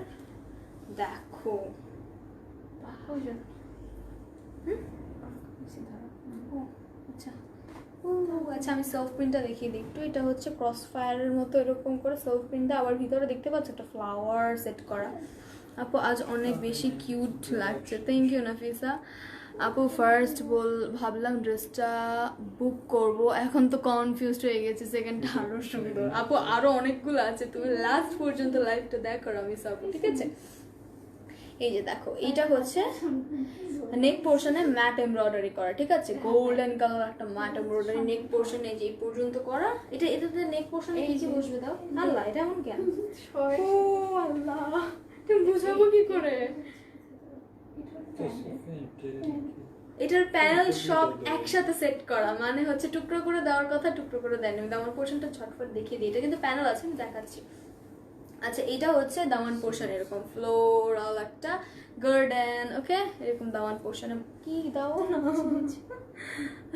দেখো, আচ্ছা আচ্ছা, আমি সেলফ প্রিন্টটা দেখিয়ে দিই একটু। এটা হচ্ছে ক্রস ফায়ারের মতো এরকম করে সেলফ প্রিন্টটা, আবার ভিতরে দেখতে পাচ্ছ একটা ফ্লাওয়ার সেট করা। আপু আজ অনেক বেশি কিউট লাগছে, থ্যাংক ইউ নাফিসা। আপু ফার্স্ট ভাবলাম ড্রেসটা বুক করব, এখন তো কনফিউজড হয়ে গেছে, সেকেন্ডটা আরো সুন্দর। আপু আরো অনেকগুলো আছে, তুমি লাস্ট পর্যন্ত লাইভটা দেখো রামিসা আপু, ঠিক আছে। এই যে দেখো, এইটা হচ্ছে নেক পোর্শনে ম্যাট এমব্রয়ডারি করা, ঠিক আছে, গোল্ডেন কালার একটা ম্যাট এমব্রয়ডারি নেক পোর্শনে এই যে এই পর্যন্ত করা। এটাতে নেক পোর্শনে কি কি বসবে দাও, আল্লাহ এটা এমন কেন, ও আল্লাহ, তুমি বুঝাবো কি করে? এটার প্যানেল সব একসাথে সেট করা, মানে হচ্ছে টুকরো করে দেওয়ার কথা, টুকরো করে দেয়নি। আমি দামান পোর্শনটা ছটফট দেখিয়ে দিই, এটা কিন্তু প্যানেল আছে, আমি দেখাচ্ছি। আচ্ছা, এটা হচ্ছে দামান পোর্শন, এরকম ফ্লোরাল একটা গার্ডেন, ওকে, এরকম দামান পোর্শনে কি দাও না।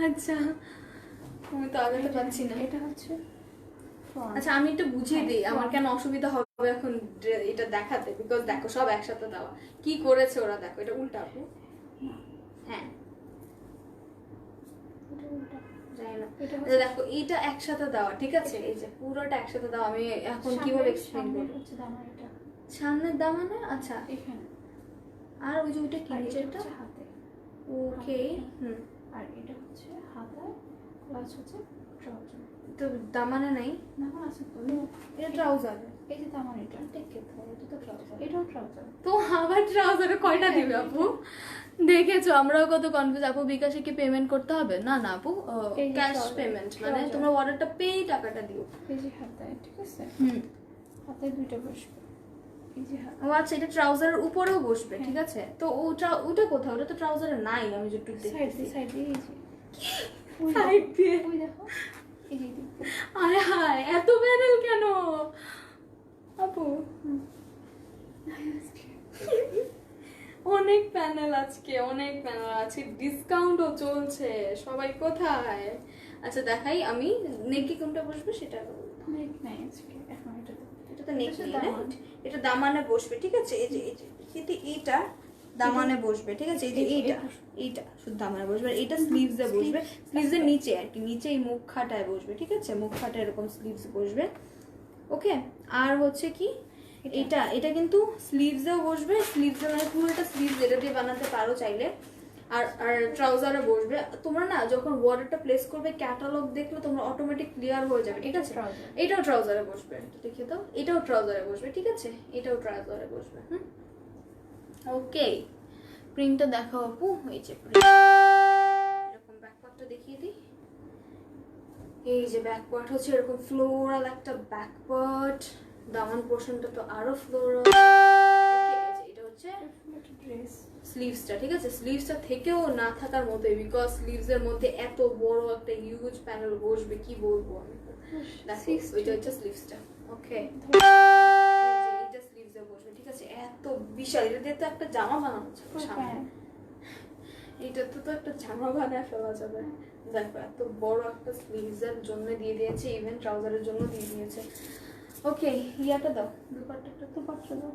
আচ্ছা, আমি তো আগাতে পারছি না। এটা হচ্ছে, আচ্ছা আমি একটু বুঝিয়ে দিই, আমার কেন অসুবিধা হবে এখন এটা দেখাতে, বিকজ দেখো সব একসাথে দেওয়া, কি করেছে ওরা, দেখো এটা উল্টা আপু, হ্যাঁ দেখো এইটা একসাথে দেওয়া, ঠিক আছে, এই যে পুরোটা একসাথে দেওয়া। আমি এখন কিভাবে এক্সপ্লেইন করব? সামনের দামানে, আচ্ছা এখানে, আর ওই যে ওইটা কি নিচেরটা হাতে, ওকে, আর এটা হচ্ছে হাতে প্লাস হচ্ছে ট্রাউজার। তো দামানে নাই, দামান আছে তো, এটা ট্রাউজার, এই যে দামান, এটা এটা তো ট্রাউজার, এটাও ট্রাউজার। তো আবার ট্রাউজারে কয়টা দিবে আপু? দেখেছো আমরাও কত কনফিউজ। আপু বিকাশে কি পেমেন্ট করতে হবে? না না আপু, ক্যাশ পেমেন্ট, মানে তোমরা অর্ডারটা পেয়ে টাকাটা দিও। এই যে হাতে, ঠিক আছে, হাতে দুইটা বসবে, এই যে হাতে। ও আচ্ছা, এটা ট্রাউজারের উপরেও বসবে, ঠিক আছে। তো ওটা কোথায়? ওটা তো ট্রাউজারে নাই, আমি যেটুকু দেখতেছি। সাইড দিয়ে, এই যে সাইড দিয়ে, ওই দেখো, এই যে আরে হায়, এত প্যানেল কেন আপু? অনেক প্যানেল আজকে, অনেক প্যানেল আছে, ডিসকাউন্টও চলছে, সবাই কোথায়? আচ্ছা দেখাই আমি, নেকি কোনটা বসবে সেটা নেক নাই আজকে, এখন এটা তো নেক নেই, এটা দামানে বসবে, ঠিক আছে। এই যে এইটা দামানে বসবে, ঠিক আছে, এই যে এইটা শুধু দামানে বসবে, আর এইটা স্লিভসে বসবে, স্লিভসের নিচে আর কি, নিচে এই মুখ খাটায় বসবে, ঠিক আছে, মুখ খাটায় এরকম স্লিভস বসবে, ওকে। আর হচ্ছে কি, এটা কিন্তু স্লিভসেও বসবে, স্লিভসে মানে পুরোটা স্লিভস এটা দিয়ে বানাতে পারো চাইলে। আর আর ট্রাউজারে বসবে। তোমরা না যখন ওয়ার্ডটা প্লেস করবে ক্যাটালগ দেখলে তোমরা অটোমেটিক ক্লিয়ার হয়ে যাবে, ঠিক আছে? এটাও ট্রাউজারে বসবে, দেখিয়ে দাও, এটাও ট্রাউজারে বসবে, ঠিক আছে? এটাও ট্রাউজারে বসবে। ওকে, প্রিন্টটা দেখাও আপু। এই যে এরকম ব্যাকপার্টটা দেখিয়ে দিই। এই যে ব্যাকপার্ট হচ্ছে এরকম ফ্লোরাল একটা ব্যাকপার্ট, দামান পোর্শনটা তো আরো ফ্লোরাল। ওকে, এটা হচ্ছে ড্রেস স্লিভসটা, ঠিক আছে? স্লিভসটা থেকেও না থাকার মতোই, বিকজ স্লিভসের মধ্যে এত বড় একটা হিউজ প্যানেল বসবে, কি বলবো আমি। দেখো ওইটা হচ্ছে স্লিভসটা। ওকে, এইটা স্লিভসে বসবে, ঠিক আছে? এত বিশাল, এটা দিয়ে তো একটা জামা বানানো যাবে সামনে। এটা তো একটা জামা বানায় ফেলা যাবে। দেখো এত বড় একটা স্লিভসের জন্য দিয়ে দিয়েছে, ইভেন ট্রাউজারের জন্য দিয়ে দিয়েছে। ওকে, ইয়াটা দাও, দুপাট্টাটা দাও।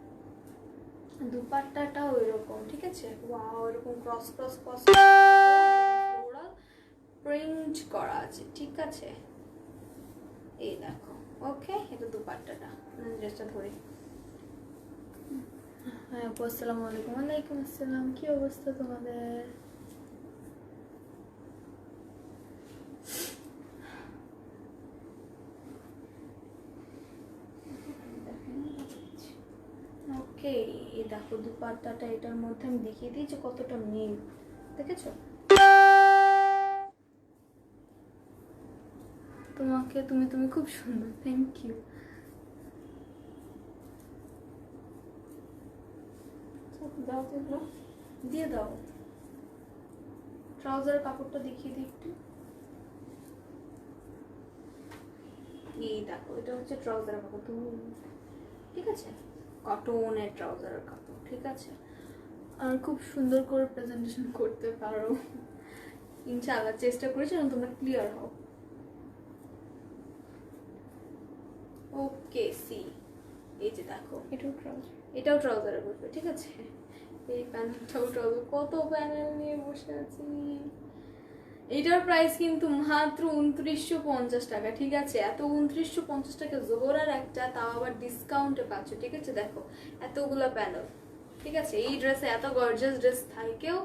দুপাট্টাটাও এরকম, ঠিক আছে? ওয়াও, এরকম ক্রস ফ্লোরাল প্রিন্ট করা আছে, ঠিক আছে? এই দেখো। ওকে, এটা দুপাট্টাটা। ড্রেসটা ধরি। হ্যাঁ আপু, আসসালামু আলাইকুম। ওয়ালাইকুম আসসালাম, কি অবস্থা তোমাদের? ওকে, এই দেখো দুপাট্টাটা, এটার মধ্যে আমি দেখিয়ে দিই যে কতটা মিল, দেখেছো? তোমাকে তুমি খুব সুন্দর, থ্যাংক ইউ। দিয়ে দাও। ট্রাউজারের কাপড়টা দেখিয়ে দিই একটু। এই দেখো, এটা হচ্ছে ট্রাউজারের কাপড়, ঠিক আছে? কটনের ট্রাউজারের কাপড়, ঠিক আছে? আর খুব সুন্দর করে প্রেজেন্টেশন করতে পারো ইনশাআল্লাহ, চেষ্টা করেছি যেন তোমরা ক্লিয়ার হও। ওকে, সি এই যে দেখো, এটাও ট্রাউজারে বসবে, ঠিক আছে? এই প্যানেলটাও ট্রাউজার, কত প্যানেল নিয়ে বসে আছি। এটার প্রাইস কিন্তু মাত্র 2950 টাকা, ঠিক আছে? এত 2950 টাকা জোহরার একটা, তাও আবার ডিসকাউন্টে পাচ্ছ, ঠিক আছে? দেখো এতগুলা প্যানেল, ঠিক আছে? এই ড্রেসে এত গর্জিয়াস ড্রেস থাকেও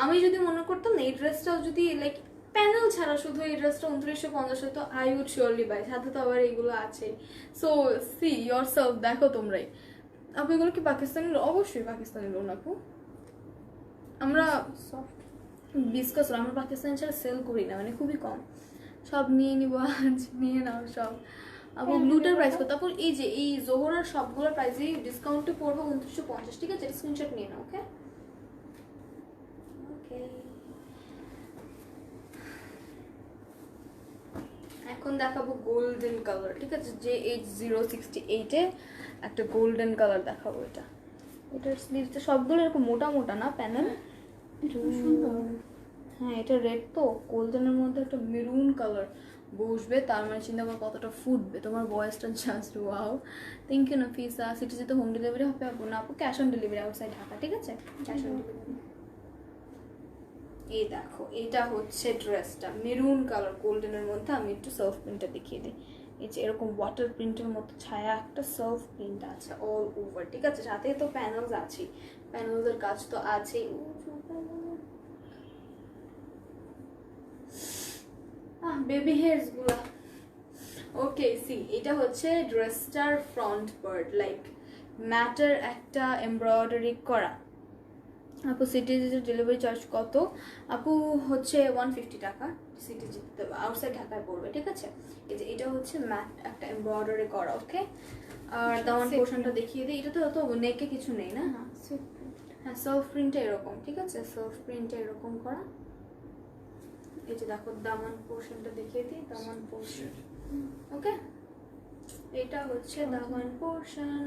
আমি যদি মনে করতাম না এই ড্রেসটাও যদি লাইক প্যানেল ছাড়া শুধু এই ড্রেসটা 2950 হতো, আই উড শিওরলি বাই। সাথে তো আবার এইগুলো আছে। সো সি ইয়োর সেলফ, দেখো তোমরাই। আপু এগুলো কি পাকিস্তানি? অবশ্যই পাকিস্তানি লোন আপু। আমরা ডিসকাস, আমরা পাকিস্তানি ছাড়া সেল করি না, মানে খুবই কম। সব নিয়ে নিবো আজ, নিয়ে নাও সব। আপু ব্লুটার প্রাইস কত? তারপর এই যে এই জোহরার সবগুলোর প্রাইসই ডিসকাউন্টে পড়বে 2950, ঠিক আছে? স্ক্রিনশট নিয়ে নাও। ওকে ওকে, এখন দেখাবো গোল্ডেন কালার, ঠিক আছে? যে H068-এ একটা গোল্ডেন কালার দেখাবো। এটার স্লিভসটা সবগুলো এরকম মোটা মোটা না প্যানেল, সুন্দর। হ্যাঁ, এটা রেড তো গোল্ডেনের মধ্যে একটা মেরুন কালার বসবে, তার মানে চিন্তা করো কতটা ফুটবে তোমার ভয়েসটা। Just wow, thank you Nafisa. সিটিতে হোম ডেলিভারি হবে আপু? না আপু, cash on delivery outside Dhaka, ঠিক আছে? Cash on delivery. এই দেখো, এটা হচ্ছে ড্রেসটা মেরুন কালার গোল্ডেনের মধ্যে। আমি একটু সার্ফ প্রিন্টটা দেখিয়ে দিই। এই যে এরকম ওয়াটার প্রিন্টের মতো ছায়া একটা সার্ফ প্রিন্ট আছে অল ওভার, ঠিক আছে? সাথে তো প্যানেলস আছে, প্যানেলসের কাজ তো আছেই। বেবি হেয়ারস গুলা। ওকে, সি এটা হচ্ছে ড্রেসটার ফ্রন্ট পার্ট, লাইক ম্যাটার একটা এমব্রয়ডারি করা। আপু সিটি ডেলিভারি চার্জ কত? আপু হচ্ছে 150 টাকা। সিটি আউটসাইড ঢাকায় পড়বে, ঠিক আছে? এই যে এটা হচ্ছে ম্যাট একটা এমব্রয়ডারি করা। ওকে, আর দামান পোর্শনটা দেখিয়ে দিই। এটা তো নেকে কিছু নেই না? হ্যাঁ, সার্ফ প্রিন্টটা এরকম, ঠিক আছে? সার্ফ প্রিন্টটা এরকম করা। এই যে দেখো দামান পোর্শনটা দেখিয়ে দিই, দামান পোর্শন। ওকে, এটা হচ্ছে দামান পোর্শন।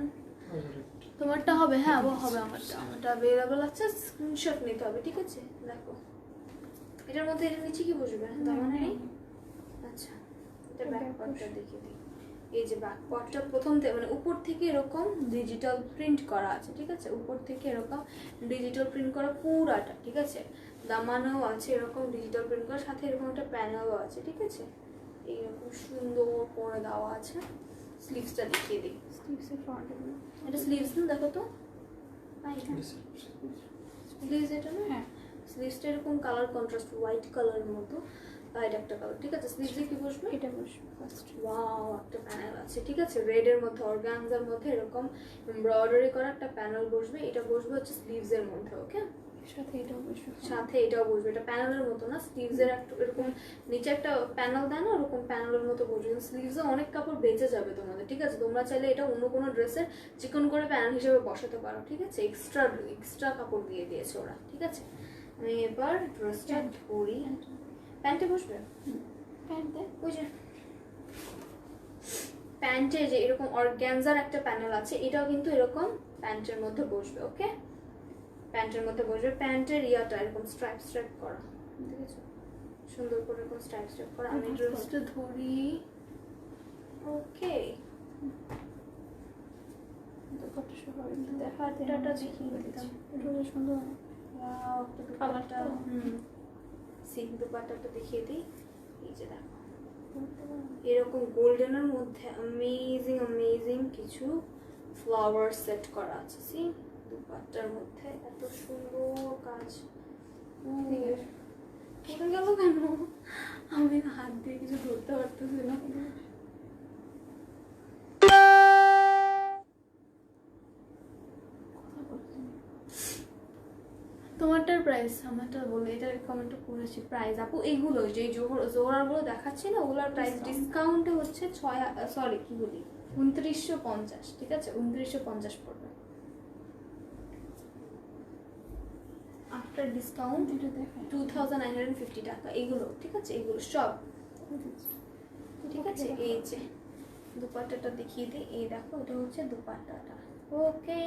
তোমারটা হবে? হ্যাঁ হবে, আমারটা অ্যাভেলেবল আছে, স্ক্রিনশট নিতে হবে, ঠিক আছে? দেখো এটার মধ্যে এর নিচে কি বসবে? দামান নেই। আচ্ছা, এটা ব্যাক পার্টটা দেখিয়ে দিই। এই যে ব্যাক পার্টটা প্রথম থেকে মানে উপর থেকে এরকম ডিজিটাল প্রিন্ট করা আছে, ঠিক আছে? উপর থেকে এরকম ডিজিটাল প্রিন্ট করা পুরাটা, ঠিক আছে? দামানও আছে এরকম ডিজিটাল প্রিন্ট করা, সাথে এরকম একটা প্যানেলও আছে, ঠিক আছে? এইরকম সুন্দর করে দেওয়া আছে। স্লিভসটা দেখিয়ে দিই। স্লিভসের ফ্রন্ট, এটা স্লিভস না? দেখো তো, স্লিভস এটা না? হ্যাঁ, স্লিভসটা এরকম কালার কন্ট্রাস্ট হোয়াইট কালারের মতো, আর এটা একটা কালার, ঠিক আছে। স্লিভসে কি বসবে? এটা বসবে ফার্স্ট। ওয়াও, একটা প্যানেল আছে, ঠিক আছে, রেডের মধ্যে অর্গানজার মধ্যে এরকম এমব্রয়ডারি করা একটা প্যানেল বসবে। এটা বসবে হচ্ছে স্লিভসের মধ্যে, ওকে। সাথে এটাও বসবে। সাথে এটাও বসবে। এটা প্যানেলের মতো না, স্লিভসের একটা এরকম নিচে একটা প্যানেল দেয় না, ওরকম প্যানেলের মতো বসবে। স্লিভসে অনেক কাপড় বেঁচে যাবে তোমাদের, ঠিক আছে। তোমরা চাইলে এটা অন্য কোনো ড্রেসের চিকন করে প্যানেল হিসেবে বসাতে পারো, ঠিক আছে। এক্সট্রা কাপড় দিয়ে দিয়েছে ওরা, ঠিক আছে। আমি এবার ড্রেসটা ধরি। প্যান্টে বসবে? প্যান্টে ওই যে প্যান্টে যে এরকম অর্গানজার একটা প্যানেল আছে, এটাও কিন্তু এরকম প্যান্টের মধ্যে বসবে, ওকে। প্যান্টের মধ্যে বসবে। প্যান্টের ইয়াটা এরকম স্ট্রাইপ করা, দেখেছো, সুন্দর করে এরকম স্ট্রাইপ করা। আমি ড্রেসটা ধরি, ওকে। দুপাট্টা সহ দুপাট্টাটা দেখিয়ে দিতাম। এটা সুন্দর। ওয়াও, একটা দুপাট্টা। সিল্ক দুপাট্টাটা দেখিয়ে দিই। এই যে দেখো, এরকম গোল্ডেনের মধ্যে অ্যামেজিং কিছু ফ্লাওয়ার সেট করা আছে। সি দুপাট্টার মধ্যে এত সুন্দর কাজ। পড়ে গেল কেন? আমি হাত দিয়ে কিছু ধরতে পারতেছি না। তোমারটার প্রাইস আমারটা বলে, এটা কমেন্টে করেছি প্রাইস আপু। এইগুলো যে জোহরাগুলো দেখাচ্ছি না, ওগুলোর প্রাইস ডিসকাউন্টে হচ্ছে 2950, ঠিক আছে। 2950 পড়বে আফটার ডিসকাউন্ট। এটা দেখায় 2950 টাকা এগুলো, ঠিক আছে। এগুলো সব ঠিক আছে। এই যে দুপাট্টাটা দেখিয়ে দিই। এই দেখো, এটা হচ্ছে দুপাট্টাটা, ওকে।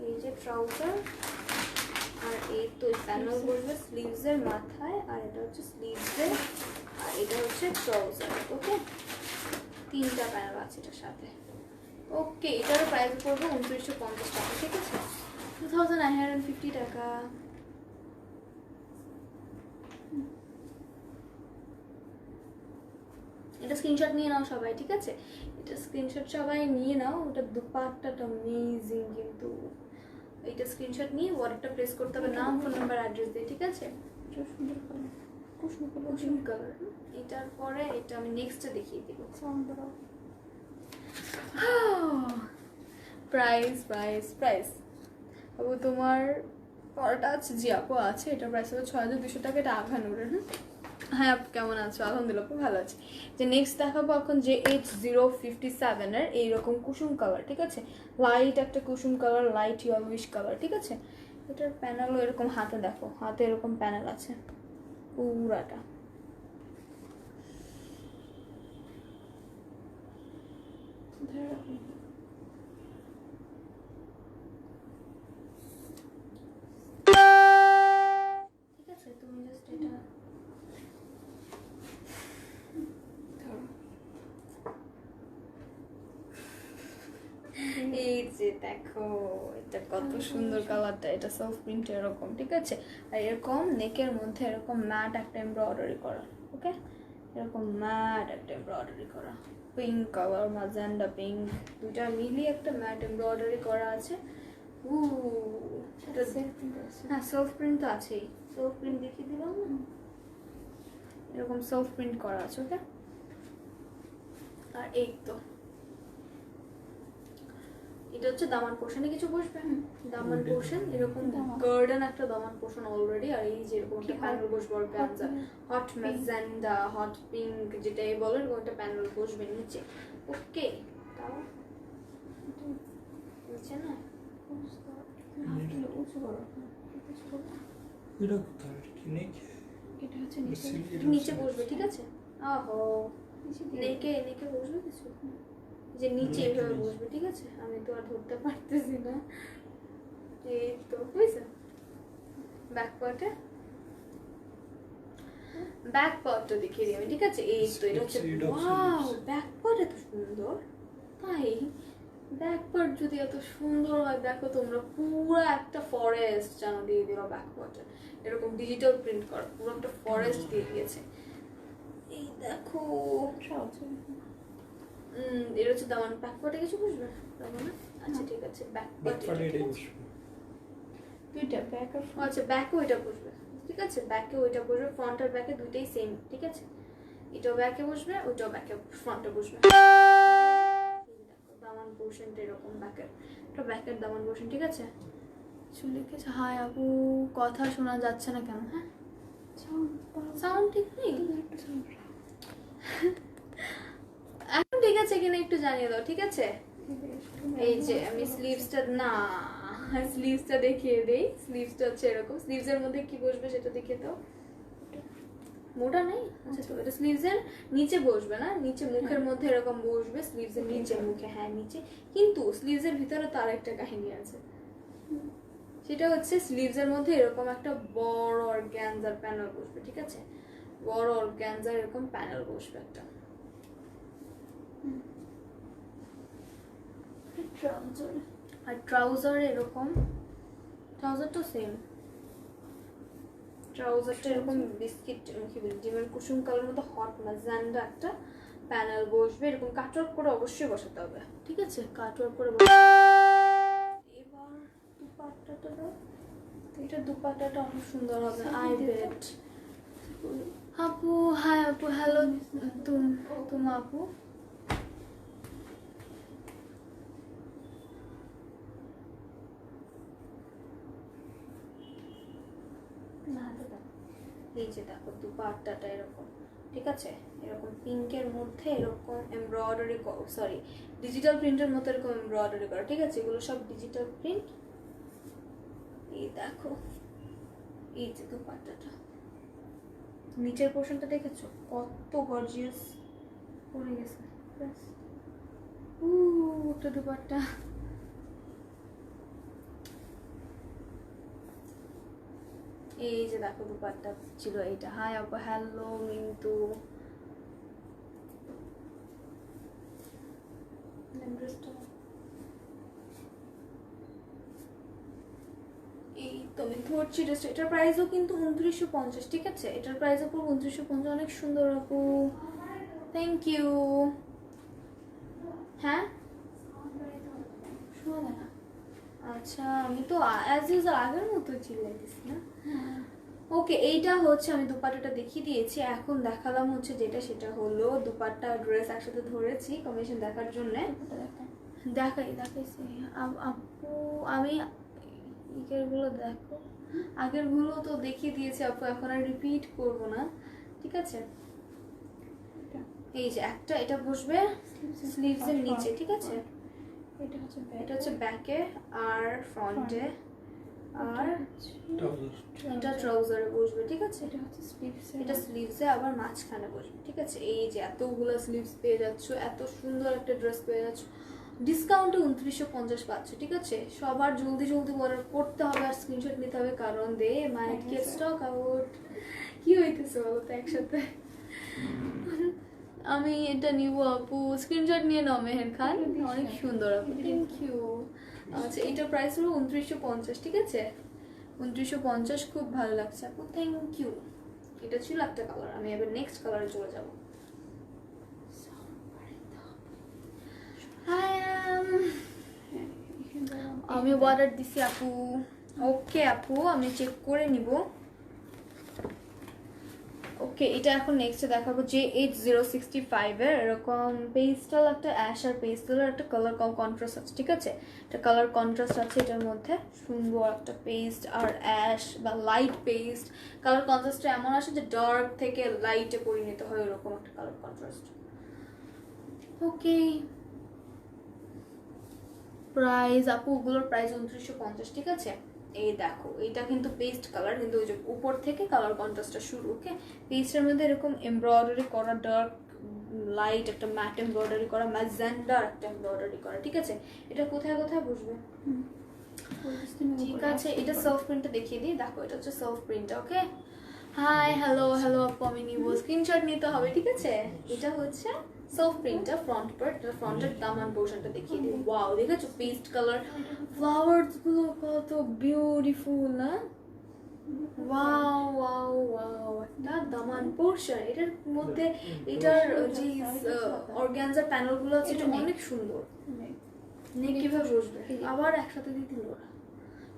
এই যে ট্রাউজার, আর এই তো প্যানেল বসবে স্লিভসের মাথায়, আর এটা হচ্ছে স্লিভসের, আর এটা হচ্ছে ট্রাউজার, ওকে। তিনটা প্যানেল আছে এটার সাথে, ওকে। এটার প্রাইস পড়বে 2950 টাকা, ঠিক আছে। 2950 টাকা। এটা স্ক্রিনশট নিয়ে নাও সবাই, ঠিক আছে। এটা স্ক্রিনশট সবাই নিয়ে নাও। ওটা দুপাট্টাটা অ্যামেজিং, কিন্তু এটা স্ক্রিনশট নিয়ে ওয়ার্ডটা প্রেস করতে হবে, নাম, ফোন নাম্বার, অ্যাড্রেস দিয়ে, ঠিক আছে। এটা সুন্দর কালার, কুসুম কালার। এটার পরে এটা আমি নেক্সটটা দেখিয়ে দিব। প্রাইস আপু তোমার পরটা আছে? জি আপু আছে। এটার প্রাইস হলো 6200 টাকা। এটা আঘানুরের। হ্যাঁ আপু কেমন আছো? আলহামদুলিল্লাহ খুব ভালো আছি। যে নেক্সট দেখাবো এখন যে H057 এর এইরকম কুসুম কালার, ঠিক আছে। লাইট একটা কুসুম কালার, লাইট ইয়েলোইশ কালার, ঠিক আছে। এটার প্যানেলও এরকম, হাতে দেখো, হাতে এরকম প্যানেল আছে পুরাটা। ঠিক আছে, তুমি জাস্ট এটা এই যে দেখো, এটা কত সুন্দর কালারটা। এটা সফট প্রিন্ট এরকম, ঠিক আছে। আর এরকম নেকের মধ্যে এরকম ম্যাট একটা এমব্রয়ডারি করা, ওকে। এরকম ম্যাট একটা এমব্রয়ডারি করা, পিঙ্ক কালার, ম্যাজেন্ডা পিঙ্ক, দুটা মিলিয়ে একটা ম্যাট এমব্রয়ডারি করা আছে। হ্যাঁ সফট প্রিন্ট তো আছেই। সফট প্রিন্ট দেখিয়ে দিলাম, এরকম সফট প্রিন্ট করা আছে, ওকে। আর এই তো এটা হচ্ছে দামান পোর্শনে কিছু বসবে। দামান পোর্শন এরকম গার্ডেন একটা দামান পোর্শন অলরেডি। আর এই যে এরকম একটা প্যানেল বসবে organza, hot magenta, hot pink যেটাই বলো, এরকম একটা প্যানেল বসবে নিচে, ওকে। তাও নিচে না এটা হচ্ছে নিচে বসবে, ঠিক আছে। আহো নেকে বসবে কিছু, যে নিচে এভাবে বসবে, ঠিক আছে। আমি তো আর ধরতে পারতেছি না। এই তো বুঝছো, ব্যাক পার্টটা দেখিয়ে দিই আমি, ঠিক আছে। এই তো এটা হচ্ছে, ওয়াও ব্যাক পার্ট এত সুন্দর। তাই ব্যাক পার্ট যদি এত সুন্দর হয়, দেখো তোমরা পুরো একটা ফরেস্ট যেন দিয়ে দিল ব্যাক পার্টে। এরকম ডিজিটাল প্রিন্ট করা পুরো একটা ফরেস্ট দিয়ে দিয়েছে। এই দেখো, এটা হচ্ছে দামান। ব্যাক পার্টে কিছু বুঝবে দামান? আচ্ছা ঠিক আছে, ব্যাক পার্টে দুইটা ব্যাক আর আচ্ছা ব্যাকে ওইটা বসবে, ঠিক আছে, ব্যাকে ওইটা বসবে, ফ্রন্ট আর ব্যাকে দুইটাই সেম, ঠিক আছে, এটাও ব্যাকে বসবে, ওইটাও ব্যাকে ফ্রন্টে বসবে। দামান পোর্শনটা এরকম ব্যাকের, এটা ব্যাকের দামান পোর্শন, ঠিক আছে। কিছু লিখেছে, হাই আপু কথা শোনা যাচ্ছে না কেন? হ্যাঁ সাউন্ড ঠিক নেই এখন, ঠিক আছে কিনা একটু জানিয়ে দাও, ঠিক আছে। এই যে আমি স্লিভসটা, না স্লিভসটা দেখিয়ে দেই, স্লিভসটা হচ্ছে এরকম, স্লিভসের মধ্যে কি বসবে সেটা দেখিয়ে দাও। মোটা নেই, আচ্ছা তো এটা স্লিভসের নিচে বসবে না, নিচে মুখের মধ্যে এরকম বসবে, স্লিভসের নিচে মুখে, হ্যাঁ নিচে, কিন্তু স্লিভসের ভিতরে তো আরেকটা কাহিনী আছে, সেটা হচ্ছে স্লিভসের মধ্যে এরকম একটা বড় অর্গানজার প্যানেল বসবে, ঠিক আছে, বড় অর্গানজার এরকম প্যানেল বসবে একটা। আর ট্রাউজার এরকম, ট্রাউজার তো সেম, ট্রাউজারটা এরকম বিস্কিট কি বলি ডিমের কুসুম কালার মতো হট ম্যাজেন্ডা একটা প্যানেল বসবে, এরকম কাটওয়ার্ক করে অবশ্যই বসাতে হবে, ঠিক আছে, কাটওয়ার্ক করে বসাতে। এবার দুপাট্টাটা দাও, এটা দুপাট্টাটা অনেক সুন্দর হবে, আই বেট। আপু হাই আপু, হ্যালো তুমি আপু, এই যে দেখো দুপাট্টাটা এরকম, ঠিক আছে, এরকম পিঙ্কের মধ্যে এরকম এমব্রয়ডারি, সরি ডিজিটাল প্রিন্টের মতো এরকম এমব্রয়ডারি করা, ঠিক আছে, এগুলো সব ডিজিটাল প্রিন্ট। এই দেখো এই যে দুপাট্টাটা, নিচের পোর্শনটা দেখেছো কত গর্জিয়াস পরে গেছে, একটা দুপাট্টা। এই যে দেখো দুপাট্টা ছিল এইটা। হাই আপু, হ্যালো মিন্টু, এই তো আমি ধরছি ড্রেসটা, এটার প্রাইসও কিন্তু 2950, ঠিক আছে, এটার প্রাইসও পুরো 2950, অনেক সুন্দর আপু, থ্যাংক ইউ। হ্যাঁ শোনা যায় না, আচ্ছা আমি তো অ্যাজ ইউজুয়াল আগের মতো চিল্লাইতেছি না। ওকে, এইটা হচ্ছে আমি দুপাট্টাটা দেখিয়ে দিয়েছি, এখন দেখালাম হচ্ছে যেটা, সেটা হলো দুপাট্টা ড্রেস একসাথে ধরেছি কম্বিনেশন দেখার জন্য, দেখাইছি আপু আমি, আগেরগুলো দেখো, আগেরগুলো তো দেখিয়ে দিয়েছি আপু, এখন আর রিপিট করবো না, ঠিক আছে। এই যে একটা এটা বসবে স্লিভসের নিচে, ঠিক আছে, এটা হচ্ছে ব্যাকে আর ফ্রন্টে, আর এটা ট্রাউজারে বসবে, ঠিক আছে, এটা স্লিভসে আবার মাঝখানে বসবে, ঠিক আছে। এই যে এতগুলো স্লিভস পেয়ে যাচ্ছ, এত সুন্দর একটা ড্রেস পেয়ে যাচ্ছ, ডিসকাউন্টে 2950 পাচ্ছ, ঠিক আছে। সবার জলদি জলদি অর্ডার করতে হবে আর স্ক্রিনশট নিতে হবে, কারণ দে মাইট গেট স্টক আউট। কি হইতেছে বলো তো একসাথে, আমি এটা নিব আপু, স্ক্রিনশট নিয়ে নাও মেহের খান, অনেক সুন্দর আপু, থ্যাংক ইউ। আচ্ছা এটার প্রাইস হলো 2950, ঠিক আছে, 2950, খুব ভালো লাগছে আপু, থ্যাংক ইউ। এটা ছিল একটা কালার, আমি এবার নেক্সট কালারে চলে যাব। আমি অর্ডার দিছি আপু, ওকে আপু আমি চেক করে নিব। ওকে এটা এখন নেক্সটে দেখাবো যে H065 এর এরকম পেস্টাল একটা অ্যাশ আর পেস্টালের একটা কালার কন্ট্রাস্ট আছে, ঠিক আছে, এটা কালার কন্ট্রাস্ট আছে এটার মধ্যে, সুন্দর একটা পেস্ট আর অ্যাশ বা লাইট পেস্ট, কালার কন্ট্রাস্টটা এমন আসে যে ডার্ক থেকে লাইটে পরিণত হয়, এরকম একটা কালার কন্ট্রাস্ট। ওকে প্রাইস আপু, ওগুলোর প্রাইস 2950, ঠিক আছে। এই দেখো এটা কিন্তু পেস্ট কালার, কিন্তু ওই যে উপর থেকে কালার কন্ট্রাস্টটা শুরু, ওকে, পেস্টের মধ্যে এরকম এমব্রয়ডারি করা, ডার্ক লাইট একটা ম্যাট এমব্রয়ডারি করা, ম্যাজেন্ডা একটা এমব্রয়ডারি করা, ঠিক আছে। এটা কোথায় কোথায় বসবে, ঠিক আছে। এটা সেলফ প্রিন্টটা দেখিয়ে দিই, দেখো এটা হচ্ছে সেলফ প্রিন্টটা, ওকে। হাই হ্যালো হ্যালো আপু, আমি নিব, স্ক্রিনশট নিতে হবে, ঠিক আছে। এটা হচ্ছে সেলফ প্রিন্টটা, ফ্রন্ট পার্ট, এটা ফ্রন্টের দামান পোর্শনটা দেখিয়ে দিই। ওয়াও দেখেছো পেস্ট কালার, ফ্লাওয়ার্স গুলো কত বিউটিফুল না, ওয়াও ওয়াও ওয়াও, একটা দামান পোর্শন, এটার মধ্যে এটার যে অর্গানজার প্যানেল গুলো আছে এটা অনেক সুন্দর। নেক কিভাবে বসবে, আবার একসাথে দিয়ে দিল ওরা,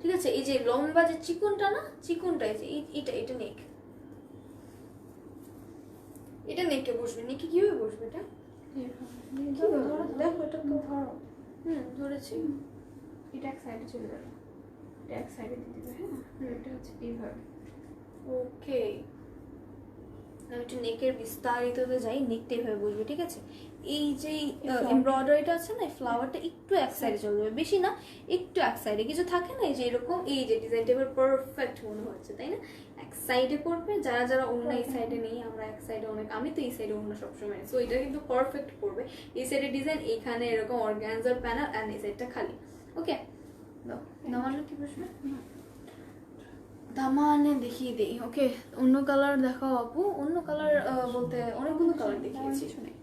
ঠিক আছে, এই যে লম্বা যে চিকনটা না, চিকনটা এই যে এটা নেক, এটা নেকে বসবে। নেকে কিভাবে বসবে এটা? দেখো এটা তো ধরো, ধরেছি। এটা এক সাইডে চলে যাবে, এটা এক সাইডে দিয়ে দিবে। হ্যাঁ, এটা হচ্ছে এইভাবে। ওকে, আমি একটু নেকের বিস্তারিততে যাই। নেকটা এভাবে বসবে, ঠিক আছে। এই যে এমব্রয়ডারিটা আছে না, এই ফ্লাওয়ারটা একটু এক সাইডে চলে যাবে, বেশি না, একটু এক সাইডে। কিছু থাকে না এই যে এরকম, এই যে ডিজাইনটা এবার পারফেক্ট মনে হচ্ছে, তাই না? এক সাইডে পড়বে, যারা যারা অন্য এই সাইডে নেই, আমরা এক সাইডে অনেক, আমি তো এই সাইডে অন্য সবসময়, সো এটা কিন্তু পারফেক্ট পড়বে। এই সাইডে ডিজাইন, এইখানে এরকম অর্গানজার প্যানেল, অ্যান্ড এই সাইডটা খালি। ওকে, দাও দামানে কি বসবে? দামানে দেখিয়ে দিই। ওকে, অন্য কালার দেখাও আপু। অন্য কালার বলতে অনেকগুলো কালার দেখিয়েছি। কিছু নেই,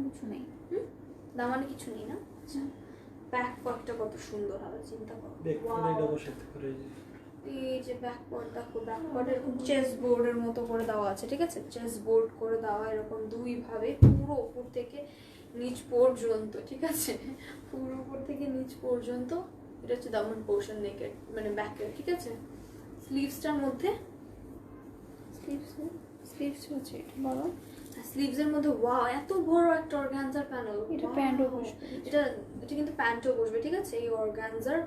কিছু নেই। দামানে কিছু নেই না? আচ্ছা, ব্যাক পার্টটা কত সুন্দর হবে, চিন্তা করো। এই যে ব্যাক পার্ট দেখো, ব্যাক পার্ট এরকম চেস বোর্ডের মতো করে দেওয়া আছে, ঠিক আছে। চেস বোর্ড করে দেওয়া, এরকম দুই ভাবে, পুরো উপর থেকে নিচ পর্যন্ত, ঠিক আছে, পুরো উপর থেকে নিচ পর্যন্ত। এটা হচ্ছে দামান পোর্শন, নেকের মানে ব্যাকের, ঠিক আছে। স্লিভসটার মধ্যে, স্লিভস হচ্ছে এটা বড়, স্লিভসের মধ্যে ওয়াও, এত বড় একটা অর্গানজার প্যানেল। এটা প্যান্টও বসবে, এটা কিন্তু প্যান্টও বসবে, ঠিক আছে। এই অর্গানজার